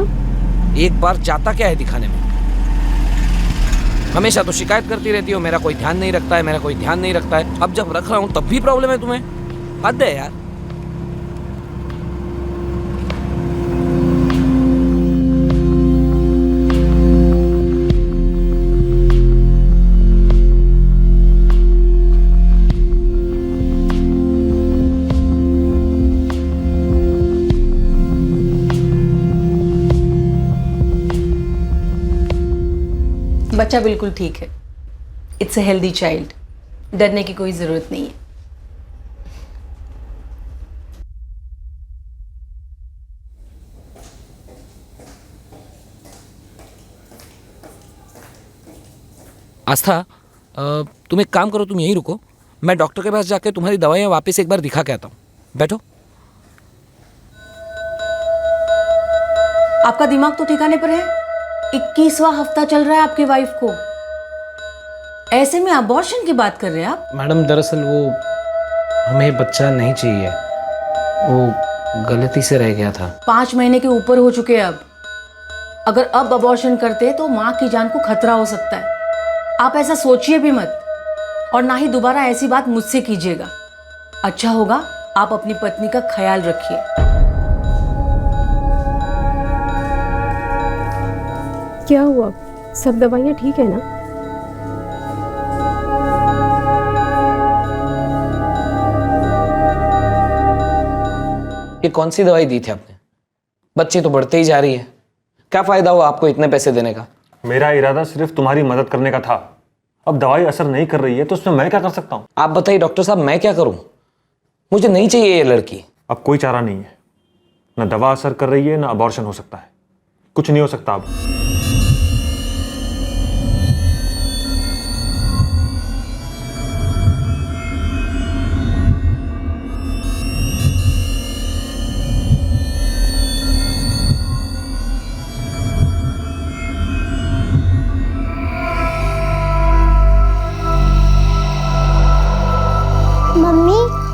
S18: एक बार जाता क्या है दिखाने में? हमेशा तो शिकायत करती रहती हो, मेरा कोई ध्यान नहीं रखता है, मेरा कोई ध्यान नहीं रखता है। अब जब रख रहा हूँ तब भी प्रॉब्लम है तुम्हें। हद है यार।
S16: बच्चा बिल्कुल ठीक है। इट्स अ हेल्दी चाइल्ड, डरने की कोई ज़रूरत नहीं है।
S18: आस्था, तुम एक काम करो, तुम यहीं रुको, मैं डॉक्टर के पास जाके तुम्हारी दवाइयाँ वापस एक बार दिखा के आता हूँ। बैठो।
S16: आपका दिमाग तो ठिकाने पर है? 21वां हफ्ता चल रहा है आपकी वाइफ को, ऐसे में अबॉर्शन की बात कर रहे हैं आप?
S18: मैडम दरअसल वो हमें बच्चा नहीं चाहिए, वो गलती से रह गया था।
S16: 5 महीने के ऊपर हो चुके हैं अब। अगर अब अबॉर्शन करते तो माँ की जान को खतरा हो सकता है। आप ऐसा सोचिए भी मत और ना ही दोबारा ऐसी बात मुझसे कीजिएगा। अच्छा होगा आप अपनी पत्नी का ख्याल रखिए।
S3: क्या हुआ? सब दवाइयाँ ठीक है ना?
S18: ये कौन सी दवाई दी थी आपने? बच्ची तो बढ़ते ही जा रही है। क्या फायदा हुआ आपको इतने पैसे देने का?
S14: मेरा इरादा सिर्फ तुम्हारी मदद करने का था। अब दवाई असर नहीं कर रही है तो उसमें मैं क्या कर सकता हूँ?
S18: आप बताइए डॉक्टर साहब, मैं क्या करूँ? मुझे नहीं चाहिए ये लड़की।
S14: अब कोई चारा नहीं है, ना दवा असर कर रही है ना अबॉर्शन हो सकता है। कुछ नहीं हो सकता अब।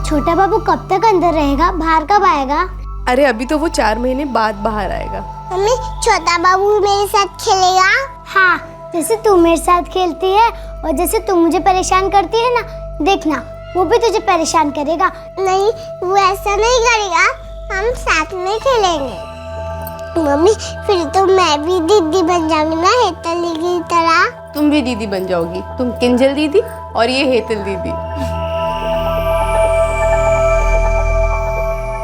S21: छोटा बाबू कब तक अंदर रहेगा? बाहर कब आएगा?
S3: अरे अभी तो वो 4 महीने बाद बाहर आएगा।
S21: मम्मी, छोटा बाबू मेरे साथ खेलेगा? हाँ, जैसे तू मेरे साथ खेलती है और जैसे तू मुझे परेशान करती है ना, देखना वो भी तुझे परेशान करेगा। नहीं, वो ऐसा नहीं करेगा, हम साथ में खेलेंगे। मम्मी, फिर तो मैं भी दीदी बन जाऊंगी ना, हेतल दीदी की तरह।
S3: तुम भी दीदी बन जाओगी, तुम किंजल दीदी और ये हेतल दीदी।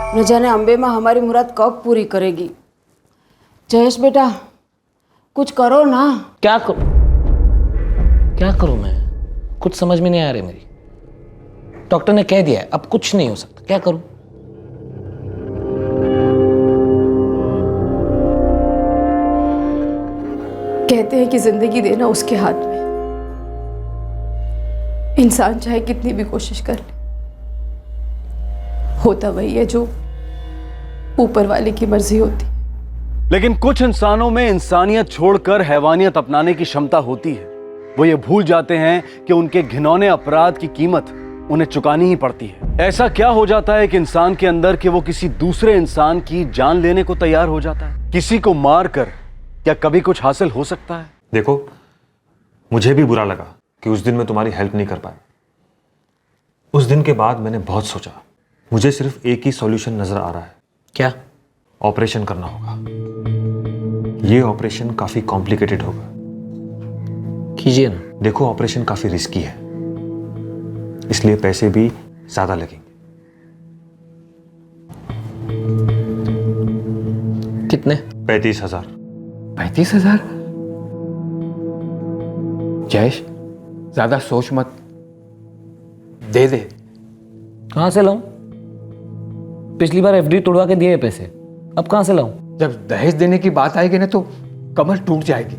S16: न जाने अम्बे माँ हमारी मुराद कब पूरी करेगी। जयेश बेटा, कुछ करो ना।
S18: क्या करूं? क्या करूं मैं? कुछ समझ में नहीं आ रही मेरी। डॉक्टर ने कह दिया है अब कुछ नहीं हो सकता, क्या करूं?
S3: कहते हैं कि जिंदगी देना उसके हाथ में। इंसान चाहे कितनी भी कोशिश कर ले, होता वही है जो ऊपर वाले की मर्जी होती।
S5: लेकिन कुछ इंसानों में इंसानियत छोड़कर हैवानियत अपनाने की क्षमता होती है। वो ये भूल जाते हैं कि उनके घिनौने अपराध की कीमत उन्हें चुकानी ही पड़ती है। ऐसा क्या हो जाता है कि इंसान के अंदर कि वो किसी दूसरे इंसान की जान लेने को तैयार हो जाता है? किसी को मार कर क्या कभी कुछ हासिल हो सकता है?
S14: देखो, मुझे भी बुरा लगा कि उस दिन मैं तुम्हारी हेल्प नहीं कर पाया। उस दिन के बाद मैंने बहुत सोचा मुझे सिर्फ एक ही सॉल्यूशन नजर आ रहा है।
S18: क्या?
S14: ऑपरेशन करना होगा। ये ऑपरेशन काफी कॉम्प्लिकेटेड होगा।
S18: कीजिए ना।
S14: देखो, ऑपरेशन काफी रिस्की है, इसलिए पैसे भी ज्यादा लगेंगे।
S18: कितने?
S14: 35,000।
S20: 35,000? जयेश, ज्यादा सोच मत, दे दे।
S18: कहां से लाऊं? पिछली बार एफडी तोड़वा के दिए पैसे, अब कहां से लाऊं?
S20: जब दहेज देने की बात आएगी ना तो कमर टूट जाएगी।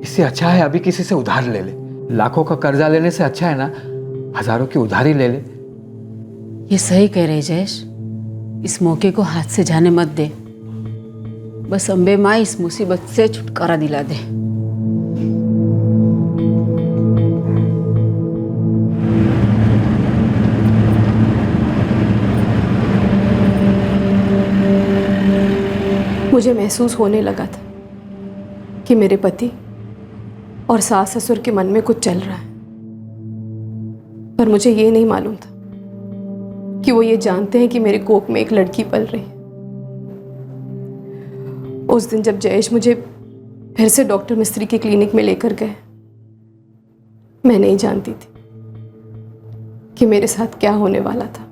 S20: इससे अच्छा है अभी किसी से उधार ले ले। लाखों का कर्जा लेने से अच्छा है ना हजारों की उधारी ले ले।
S16: ये सही कह रहे जयेश, इस मौके को हाथ से जाने मत दे। बस अम्बे माँ इस मुसीबत से छुटकारा दिला दे।
S3: मुझे महसूस होने लगा था कि मेरे पति और सास ससुर के मन में कुछ चल रहा है, पर मुझे ये नहीं मालूम था कि वो ये जानते हैं कि मेरे कोख में एक लड़की पल रही है। उस दिन जब जयेश मुझे फिर से डॉक्टर मिस्त्री की क्लिनिक में लेकर गए, मैं नहीं जानती थी कि मेरे साथ क्या होने वाला था।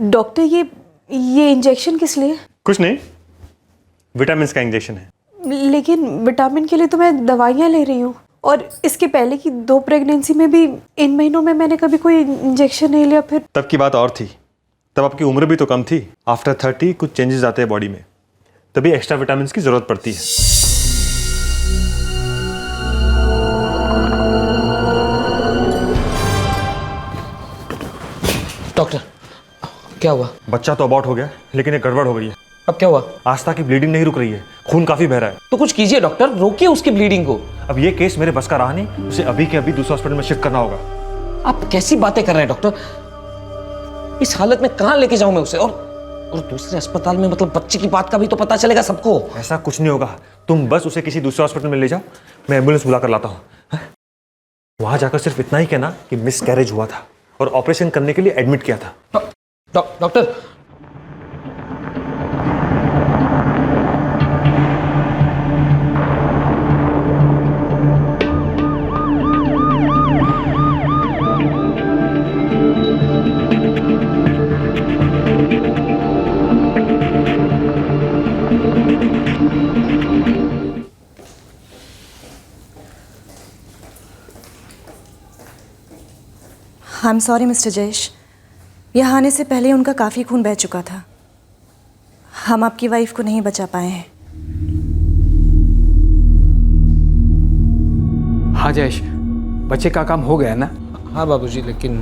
S13: डॉक्टर, ये इंजेक्शन किस लिए?
S14: कुछ नहीं, विटामिन का इंजेक्शन है।
S13: लेकिन विटामिन के लिए तो मैं दवाइयाँ ले रही हूँ, और इसके पहले की 2 प्रेगनेंसी में भी इन महीनों में मैंने कभी कोई इंजेक्शन नहीं लिया। फिर
S14: तब की बात और थी, तब आपकी उम्र भी तो कम थी। आफ्टर 30 कुछ चेंजेस आते हैं बॉडी में, तभी एक्स्ट्रा विटामिन की जरूरत पड़ती है।
S18: डॉक्टर, क्या हुआ?
S14: बच्चा तो अबॉर्ट हो गया, लेकिन एक गड़बड़ हो गई है।
S18: अब क्या हुआ?
S14: आस्था की ब्लीडिंग नहीं रुक रही है, खून काफी बह रहा है।
S18: तो कुछ कीजिए डॉक्टर, रोकिए उसकी ब्लीडिंग को।
S14: अब ये केस मेरे बस का रहा नहीं, उसे अभी के अभी दूसरे हॉस्पिटल में शिफ्ट करना होगा।
S18: आप कैसी बातें कर रहे हैं डॉक्टर? इस हालत में कहां लेके जाऊं मैं उसे? और दूसरे अस्पताल में, मतलब बच्चे की बात का भी तो पता चलेगा सबको।
S14: ऐसा कुछ नहीं होगा, तुम बस उसे किसी दूसरे हॉस्पिटल में ले जाओ, मैं एम्बुलेंस बुला कर लाता हूँ। वहां जाकर सिर्फ इतना ही कहना कि मिस कैरेज हुआ था और ऑपरेशन करने के लिए एडमिट किया था।
S18: Doctor,
S2: I am sorry mister Jayesh, यहाँ आने से पहले उनका काफ़ी खून बह चुका था। हम आपकी वाइफ को नहीं बचा पाए हैं।
S20: हाँ जयेश, बच्चे का काम हो गया ना?
S18: हाँ बाबूजी, लेकिन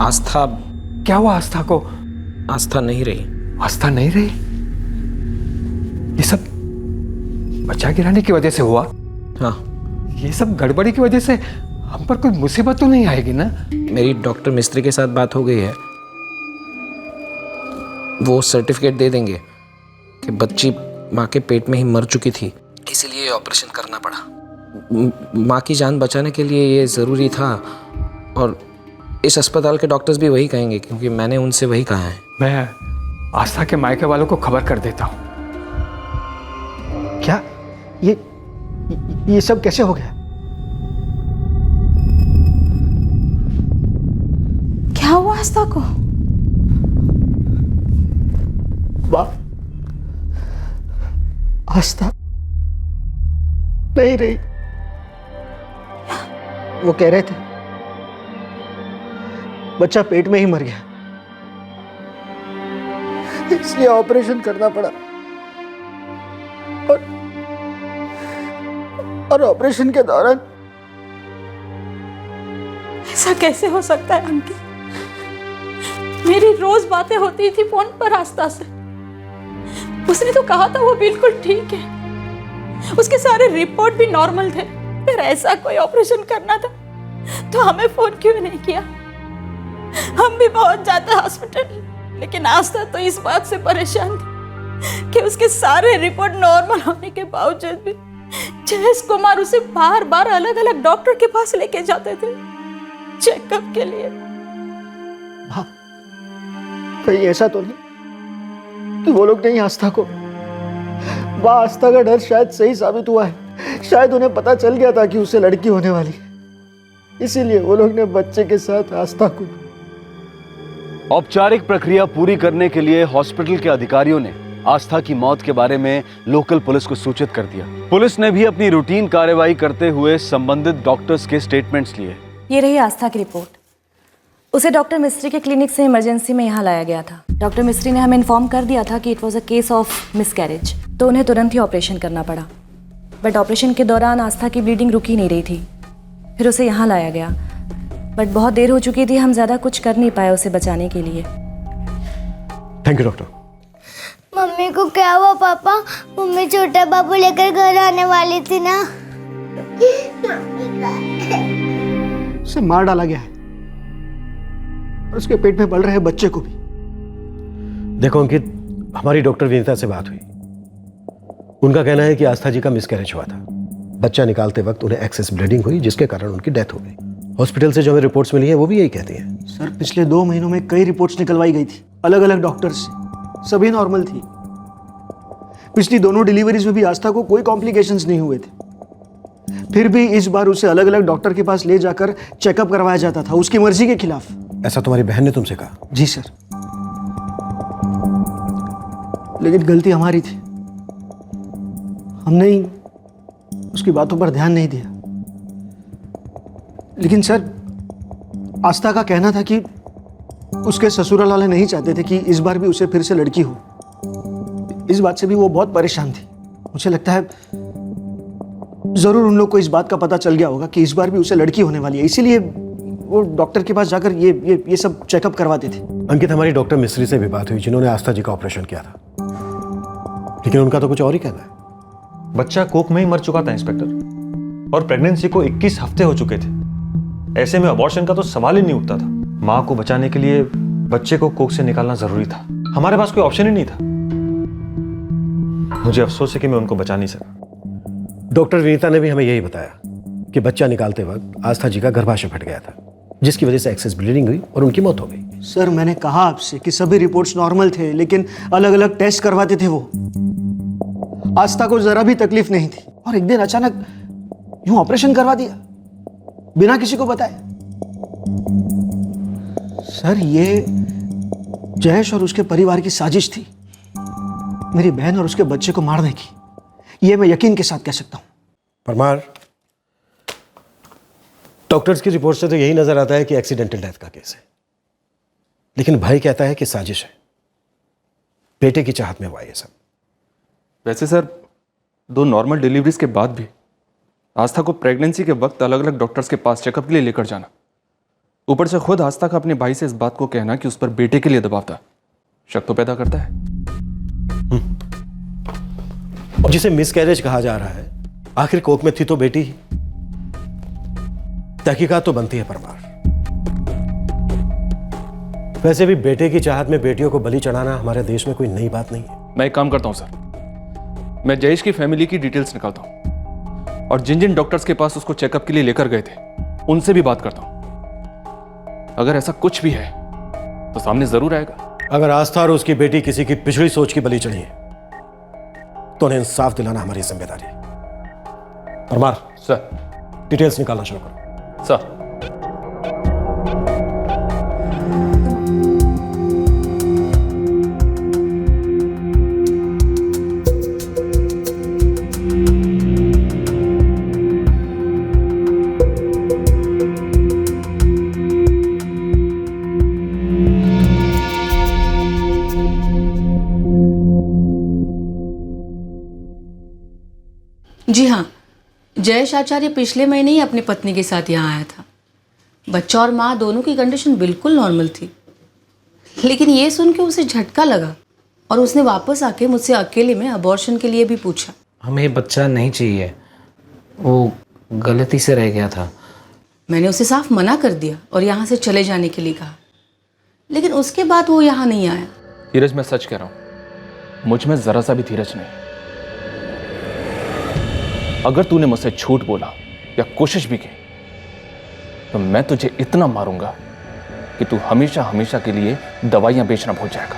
S18: आस्था।
S20: क्या हुआ आस्था को?
S18: आस्था नहीं रही।
S20: आस्था नहीं रही? ये सब बच्चा गिराने की वजह से हुआ?
S18: हाँ।
S20: ये सब गड़बड़ी की वजह से हम पर कोई मुसीबत तो नहीं आएगी ना?
S18: मेरी डॉक्टर मिस्त्री के साथ बात हो गई है, वो सर्टिफिकेट दे देंगे कि बच्ची माँ के पेट में ही मर चुकी थी, इसीलिए ऑपरेशन करना पड़ा। माँ की जान बचाने के लिए ये ज़रूरी था, और इस अस्पताल के डॉक्टर्स भी वही कहेंगे, क्योंकि मैंने उनसे वही कहा है।
S20: मैं आस्था के मायके वालों को खबर कर देता हूँ। क्या ये सब कैसे हो गया?
S13: क्या हुआ आस्था को?
S10: आस्था नहीं रही। वो कह रहे थे बच्चा पेट में ही मर गया, इसलिए ऑपरेशन करना पड़ा। और ऑपरेशन के दौरान
S21: ऐसा कैसे हो सकता है अंकित? मेरी रोज बातें होती थी फोन पर आस्था से। उसने तो कहा था वो बिल्कुल ठीक है, उसके सारे रिपोर्ट भी नॉर्मल थे। फिर ऐसा कोई ऑपरेशन करना था तो हमें फोन क्यों नहीं किया? हम भी पहुंच जाते हॉस्पिटल, लेकिन आस्था तो इस बात से परेशान थी कि उसके सारे रिपोर्ट नॉर्मल होने के बावजूद भी जयेश कुमार उसे बार बार अलग अलग डॉक्टर के पास लेके जाते थे चेकअप के लिए।
S8: कहीं ऐसा तो नहीं कि वो लोग नहीं आस्था को, वह आस्था का डर शायद सही साबित हुआ है। शायद उन्हें पता चल गया था कि उसे लड़की होने वाली है, इसीलिए वो लोग ने बच्चे के साथ आस्था को।
S5: औपचारिक प्रक्रिया पूरी करने के लिए हॉस्पिटल के अधिकारियों ने आस्था की मौत के बारे में लोकल पुलिस को सूचित कर दिया। पुलिस ने भी अपनी रूटीन कार्रवाई करते हुए संबंधित डॉक्टर्स के स्टेटमेंट्स लिए।
S2: ये रही आस्था की रिपोर्ट। उसे डॉक्टर मिस्त्री के क्लिनिक से इमरजेंसी में यहाँ लाया गया था। डॉक्टर मिस्त्री ने हमें इन्फॉर्म कर दिया था कि it was a case of miscarriage, तो उन्हें तुरंत ही ऑपरेशन करना पड़ा। बट ऑपरेशन के दौरान आस्था की ब्लीडिंग रुक ही नहीं रही थी। फिर उसे यहाँ लाया गया, बट बहुत देर हो चुकी थी, हम ज़्यादा कुछ कर नहीं पाए उसे बचाने के लिए।
S8: Thank you doctor.
S7: मम्मी को क्या हुआ पापा? मम्मी छोटा बाबू लेकर घर आने वाली थी ना।
S8: उसे मार डाला गया है और उसके पेट में पल रहे बच्चे को भी।
S22: देखो अंकित, हमारी डॉक्टर विनीता से बात हुई। उनका कहना है कि आस्था जी का मिसकैरेज हुआ था। बच्चा निकालते वक्त उन्हें एक्सेस ब्लीडिंग हुई, जिसके कारण उनकी डेथ हो गई। हॉस्पिटल से जो हमें रिपोर्ट्स मिली है वो भी यही कहती हैं।
S8: सर, पिछले 2 महीनों में कई रिपोर्ट्स निकलवाई गई थी अलग अलग डॉक्टर से, सभी नॉर्मल थी। पिछली दोनों डिलीवरीज में भी आस्था को कोई कॉम्प्लिकेशंस नहीं हुए थे। फिर भी इस बार उसे अलग अलग डॉक्टर के पास ले जाकर चेकअप करवाया जाता था, उसकी मर्जी के खिलाफ।
S22: ऐसा तुम्हारी बहन ने तुमसे कहा?
S8: जी सर, लेकिन गलती हमारी थी। हमने ही उसकी बातों पर ध्यान नहीं दिया। लेकिन सर, आस्था का कहना था कि उसके ससुराल वाले नहीं चाहते थे कि इस बार भी उसे फिर से लड़की हो। इस बात से भी वो बहुत परेशान थी। मुझे लगता है जरूर उन लोग को इस बात का पता चल गया होगा कि इस बार भी उसे लड़की होने वाली है, इसीलिए वो डॉक्टर के पास जाकर ये सब चेकअप करवाते थे।
S22: अंकित, हमारी डॉक्टर मिस्त्री से भी बात हुई जिन्होंने आस्था जी का ऑपरेशन किया था, लेकिन उनका तो कुछ और ही कहना है।
S14: बच्चा कोख में ही मर चुका था इंस्पेक्टर, और प्रेगनेंसी को 21 हफ्ते हो चुके थे। ऐसे में अबॉर्शन का तो सवाल ही नहीं उठता था। माँ को बचाने के लिए बच्चे को कोख से निकालना जरूरी था। हमारे पास कोई ऑप्शन ही नहीं था। मुझे अफसोस है कि मैं उनको बचा नहीं सका।
S22: डॉक्टर विनीता ने भी हमें यही बताया कि बच्चा निकालते वक्त आस्था जी का गर्भाशय फट गया था, जिसकी वजह से एक्सेस ब्लीडिंग हुई और उनकी मौत हो गई।
S8: सर, मैंने कहा आपसे कि सभी रिपोर्ट्स नॉर्मल थे, लेकिन अलग अलग टेस्ट करवाते थे वो। आस्था को जरा भी तकलीफ नहीं थी, और एक दिन अचानक यूं ऑपरेशन करवा दिया बिना किसी को बताए। सर, ये जयेश और उसके परिवार की साजिश थी, मेरी बहन और उसके बच्चे को मारने की। ये मैं यकीन के साथ कह सकता हूं।
S22: परमार, डॉक्टर्स की रिपोर्ट से तो यही नजर आता है कि एक्सीडेंटल डेथ का केस है, लेकिन भाई कहता है कि साजिश है। बेटे की चाहत में हुआ ये सब।
S9: वैसे सर, 2 नॉर्मल डिलीवरीज के बाद भी आस्था को प्रेगनेंसी के वक्त अलग अलग डॉक्टर्स के पास चेकअप के लिए लेकर जाना, ऊपर से खुद आस्था का अपने भाई से इस बात को कहना कि उस पर बेटे के लिए दबाव था, शक तो पैदा करता है।
S22: और जिसे मिसकैरेज कहा जा रहा है, आखिर कोख में थी तो बेटी ही। तहकीकात तो बनती है परमार। वैसे भी बेटे की चाहत में बेटियों को बलि चढ़ाना हमारे देश में कोई नई बात नहीं है।
S9: मैं एक काम करता हूं सर, मैं जयेश की फैमिली की डिटेल्स निकालता हूं और जिन जिन डॉक्टर्स के पास उसको चेकअप के लिए लेकर गए थे उनसे भी बात करता हूं। अगर ऐसा कुछ भी है तो सामने जरूर आएगा।
S22: अगर आस्था और उसकी बेटी किसी की पिछड़ी सोच की बलि चढ़ी है तो उन्हें इंसाफ दिलाना हमारी जिम्मेदारी है। परमार
S9: सर,
S22: डिटेल्स निकालना शुरू करो।
S9: सर,
S16: जी हाँ, जयेश आचार्य पिछले महीने ही अपनी पत्नी के साथ यहाँ आया था। बच्चा और माँ दोनों की कंडीशन बिल्कुल नॉर्मल थी, लेकिन ये सुन के उसे झटका लगा और उसने वापस आके मुझसे अकेले में अबॉर्शन के लिए भी पूछा।
S18: हमें बच्चा नहीं चाहिए, वो गलती से रह गया था।
S16: मैंने उसे साफ मना कर दिया और यहाँ से चले जाने के लिए कहा, लेकिन उसके बाद वो यहाँ नहीं आया।
S9: धीरज, मैं सच कह रहा हूँ, मुझ में जरा सा भी धीरज नहीं। अगर तूने मुझसे झूठ बोला या कोशिश भी की तो मैं तुझे इतना मारूंगा कि तू हमेशा हमेशा के लिए दवाइयां बेचना भूल जाएगा।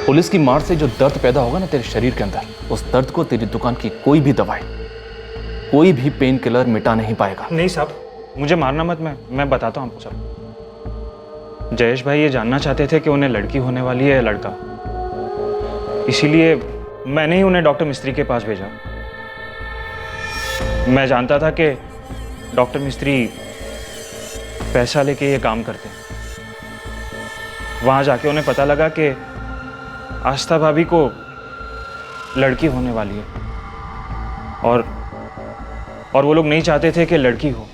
S9: पुलिस की मार से जो दर्द पैदा होगा ना तेरे शरीर के अंदर, उस दर्द को तेरी दुकान की कोई भी दवाई, कोई भी पेन किलर मिटा नहीं पाएगा।
S14: नहीं साहब, मुझे मारना मत, मैं बताता हूँ आपको सब। जयेश भाई ये जानना चाहते थे कि उन्हें लड़की होने वाली है या लड़का, इसीलिए मैंने ही उन्हें डॉक्टर मिस्त्री के पास भेजा। मैं जानता था कि डॉक्टर मिस्त्री पैसा लेके ये काम करते हैं। वहां जाके उन्हें पता लगा कि आस्था भाभी को लड़की होने वाली है और वो लोग नहीं चाहते थे कि लड़की हो।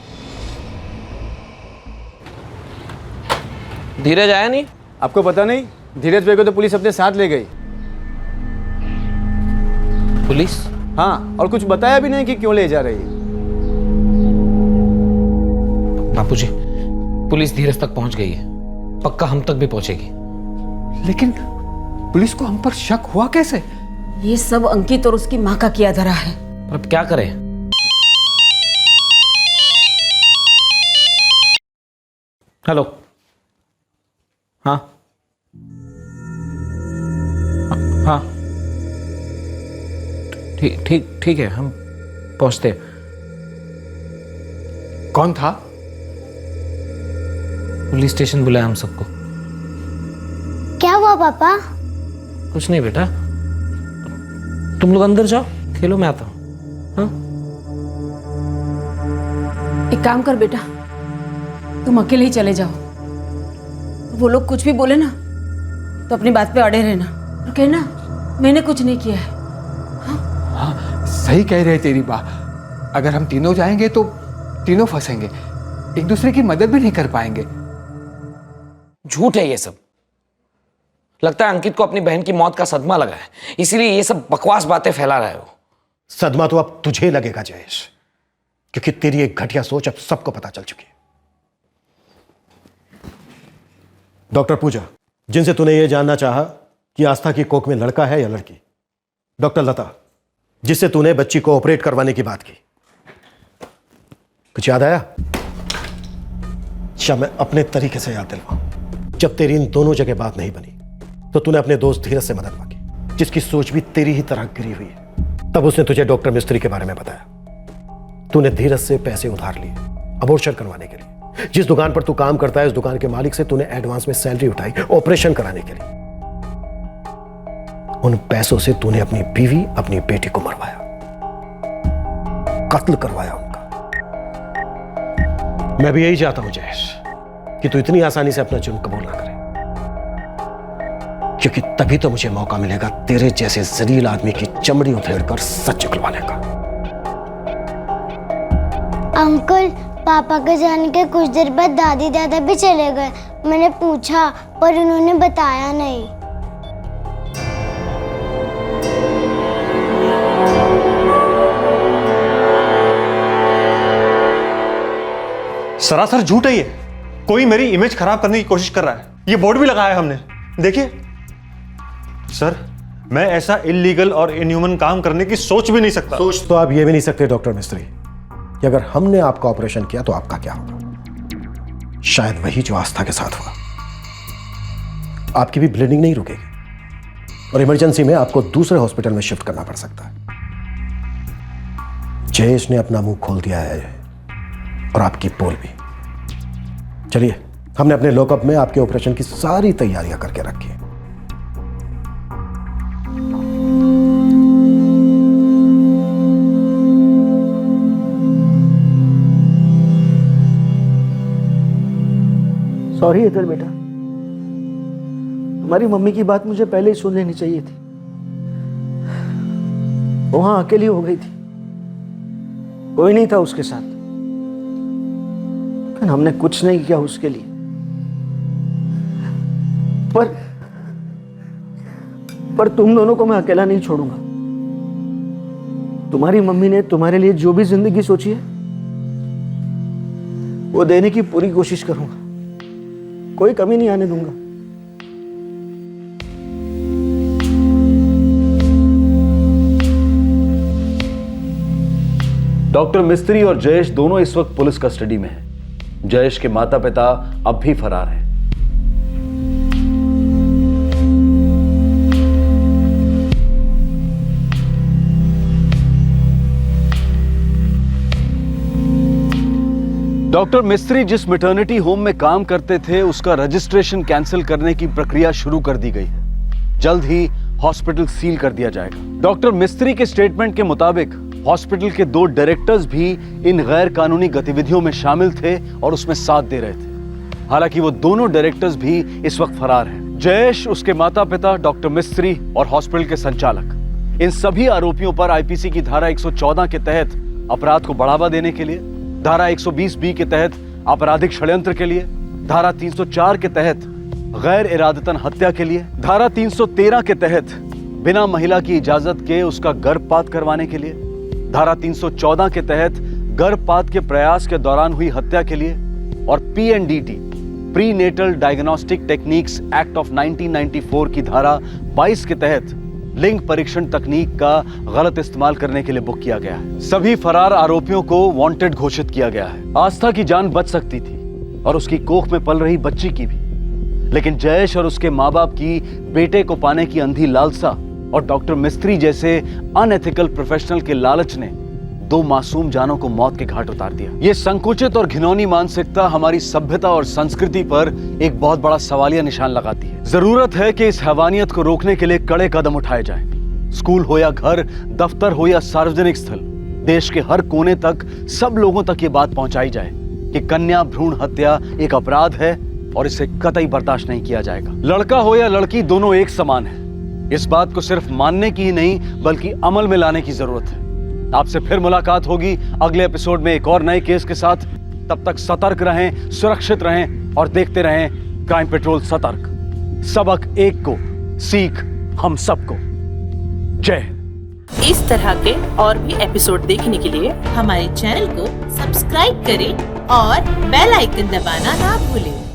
S18: धीरज आया नहीं?
S12: आपको पता नहीं, धीरज भाई को तो पुलिस अपने साथ ले गई।
S18: पुलिस?
S12: हाँ, और कुछ बताया भी नहीं कि क्यों ले जा रही है।
S18: बापूजी, पुलिस धीरज तक पहुंच गई है, पक्का हम तक भी पहुंचेगी।
S20: लेकिन पुलिस को हम पर शक हुआ कैसे?
S16: ये सब अंकित और उसकी माँ का किया धरा है।
S18: अब क्या करें?
S12: हेलो। हाँ
S18: हाँ, ठीक है, हम पहुंचते।
S20: कौन था?
S18: पुलिस स्टेशन बुलाया हम सबको।
S7: क्या हुआ पापा?
S18: कुछ नहीं बेटा, तुम लोग अंदर जाओ, खेलो, मैं आता हूँ। हाँ?
S16: एक काम कर बेटा, तुम अकेले ही चले जाओ। वो लोग कुछ भी बोले ना तो अपनी बात पे अड़े रहना और कहना मैंने कुछ नहीं किया है।
S20: हाँ, सही कह रहे तेरी बा। अगर हम तीनों जाएंगे तो तीनों फंसेंगे, एक दूसरे की मदद भी नहीं कर पाएंगे।
S18: झूठ है ये सब। लगता है अंकित को अपनी बहन की मौत का सदमा लगा है, इसीलिए ये सब बकवास बातें फैला रहा है वो।
S22: सदमा तो अब तुझे लगेगा जयेश, क्योंकि तेरी एक घटिया सोच अब सबको पता चल चुकी है। डॉक्टर पूजा, जिनसे तूने यह जानना चाहा कि आस्था की कोख में लड़का है या लड़की। डॉक्टर लता, जिससे तूने बच्ची को ऑपरेट करवाने की बात की। कुछ याद आया? मैं अपने तरीके से याद दिलवाऊं। जब तेरी इन दोनों जगह बात नहीं बनी तो तूने अपने दोस्त धीरज से मदद मांगी, जिसकी सोच भी तेरी ही तरह गिरी हुई है। तब उसने तुझे डॉक्टर मिस्त्री के बारे में बताया। तूने धीरज से पैसे उधार लिए अबॉर्शन करवाने के लिए। जिस दुकान पर तू काम करता है उस दुकान के मालिक से तूने एडवांस में सैलरी उठाई ऑपरेशन कराने के लिए। उन पैसों से तूने अपनी बीवी, अपनी बेटी को मरवाया, कत्ल करवाया उनका। मैं भी यही चाहता हूं जयेश कि तू इतनी आसानी से अपना जुर्म कबूल ना करे, क्योंकि तभी तो मुझे मौका मिलेगा तेरे जैसे जलील आदमी की चमड़ी उधेड़कर सच निकलवाने का।
S7: अंकल, पापा के जाने के कुछ देर बाद दादी दादा भी चले गए। मैंने पूछा पर उन्होंने बताया नहीं।
S8: सरासर झूठ है ये। कोई मेरी इमेज खराब करने की कोशिश कर रहा है। ये बोर्ड भी लगाया है हमने, देखिए। सर, मैं ऐसा इलीगल और इनह्यूमन काम करने की सोच भी नहीं सकता।
S22: सोच तो आप ये भी नहीं सकते डॉक्टर मिस्त्री कि अगर हमने आपका ऑपरेशन किया तो आपका क्या होगा। शायद वही जो आस्था के साथ हुआ। आपकी भी ब्लीडिंग नहीं रुकेगी और इमरजेंसी में आपको दूसरे हॉस्पिटल में शिफ्ट करना पड़ सकता है। जयेश ने अपना मुंह खोल दिया है और आपकी पोल भी। चलिए, हमने अपने लॉकअप में आपके ऑपरेशन की सारी तैयारियां करके रखी है।
S8: सॉरी इधर बेटा, तुम्हारी मम्मी की बात मुझे पहले ही सुन लेनी चाहिए थी। वहां अकेली हो गई थी, कोई नहीं था उसके साथ। लेकिन हमने कुछ नहीं किया उसके लिए। पर तुम दोनों को मैं अकेला नहीं छोड़ूंगा। तुम्हारी मम्मी ने तुम्हारे लिए जो भी जिंदगी सोची है वो देने की पूरी कोशिश करूंगा। कोई कमी नहीं आने दूंगा।
S5: डॉक्टर मिस्त्री और जयेश दोनों इस वक्त पुलिस कस्टडी में हैं। जयेश के माता पिता अब भी फरार हैं। डॉक्टर मिस्त्री जिस मैटरनिटी होम में काम करते थे उसका रजिस्ट्रेशन कैंसिल करने की प्रक्रिया शुरू कर दी गई है। जल्द ही हॉस्पिटल सील कर दिया जाएगा। डॉक्टर मिस्त्री के स्टेटमेंट के मुताबिक हॉस्पिटल के 2 डायरेक्टर्स भी इन गैर कानूनी गतिविधियों में शामिल थे और उसमें साथ दे रहे थे। हालांकि वो दोनों डायरेक्टर्स भी इस वक्त फरार हैं। जयेश, उसके माता पिता, डॉक्टर मिस्त्री और हॉस्पिटल के संचालक, इन सभी आरोपियों पर आईपीसी की धारा 114 के तहत अपराध को बढ़ावा देने के लिए, धारा 120B के तहत आपराधिक षड्यंत्र के लिए, धारा 304 के तहत गैर इरादतन हत्या के लिए, धारा 313 के तहत बिना महिला की इजाजत के उसका गर्भपात करवाने के लिए, धारा 314 के तहत गर्भपात के प्रयास के दौरान हुई हत्या के लिए और PNDT prenatal diagnostic techniques act of 1994 की धारा 22 के तहत लिंग परीक्षण तकनीक का गलत इस्तेमाल करने के लिए बुक किया गया है। सभी फरार आरोपियों को वांटेड घोषित किया गया है। आस्था की जान बच सकती थी और उसकी कोख में पल रही बच्ची की भी, लेकिन जयेश और उसके माँ बाप की बेटे को पाने की अंधी लालसा और डॉक्टर मिस्त्री जैसे अनएथिकल प्रोफेशनल के लालच ने 2 मासूम जानों को मौत के घाट उतार दिया। ये संकुचित और घिनौनी मानसिकता हमारी सभ्यता और संस्कृति पर एक बहुत बड़ा सवालिया निशान लगाती है। जरूरत है कि इस हैवानियत को रोकने के लिए कड़े कदम उठाए जाएं। स्कूल हो या घर, दफ्तर हो या सार्वजनिक स्थल, देश के हर कोने तक सब लोगों तक ये बात पहुंचाई जाए कि कन्या भ्रूण हत्या एक अपराध है और इसे कतई बर्दाश्त नहीं किया जाएगा। लड़का हो या लड़की, दोनों एक समान है। इस बात को सिर्फ मानने की ही नहीं बल्कि अमल में लाने की जरूरत है। आपसे फिर मुलाकात होगी अगले एपिसोड में एक और नए केस के साथ। तब तक सतर्क रहें, सुरक्षित रहें और देखते रहें क्राइम पेट्रोल सतर्क। सबक एक को, सीख हम सबको। जय हिंद।
S6: इस तरह के और भी एपिसोड देखने के लिए हमारे चैनल को सब्सक्राइब करें और बेल आइकन दबाना ना भूलें।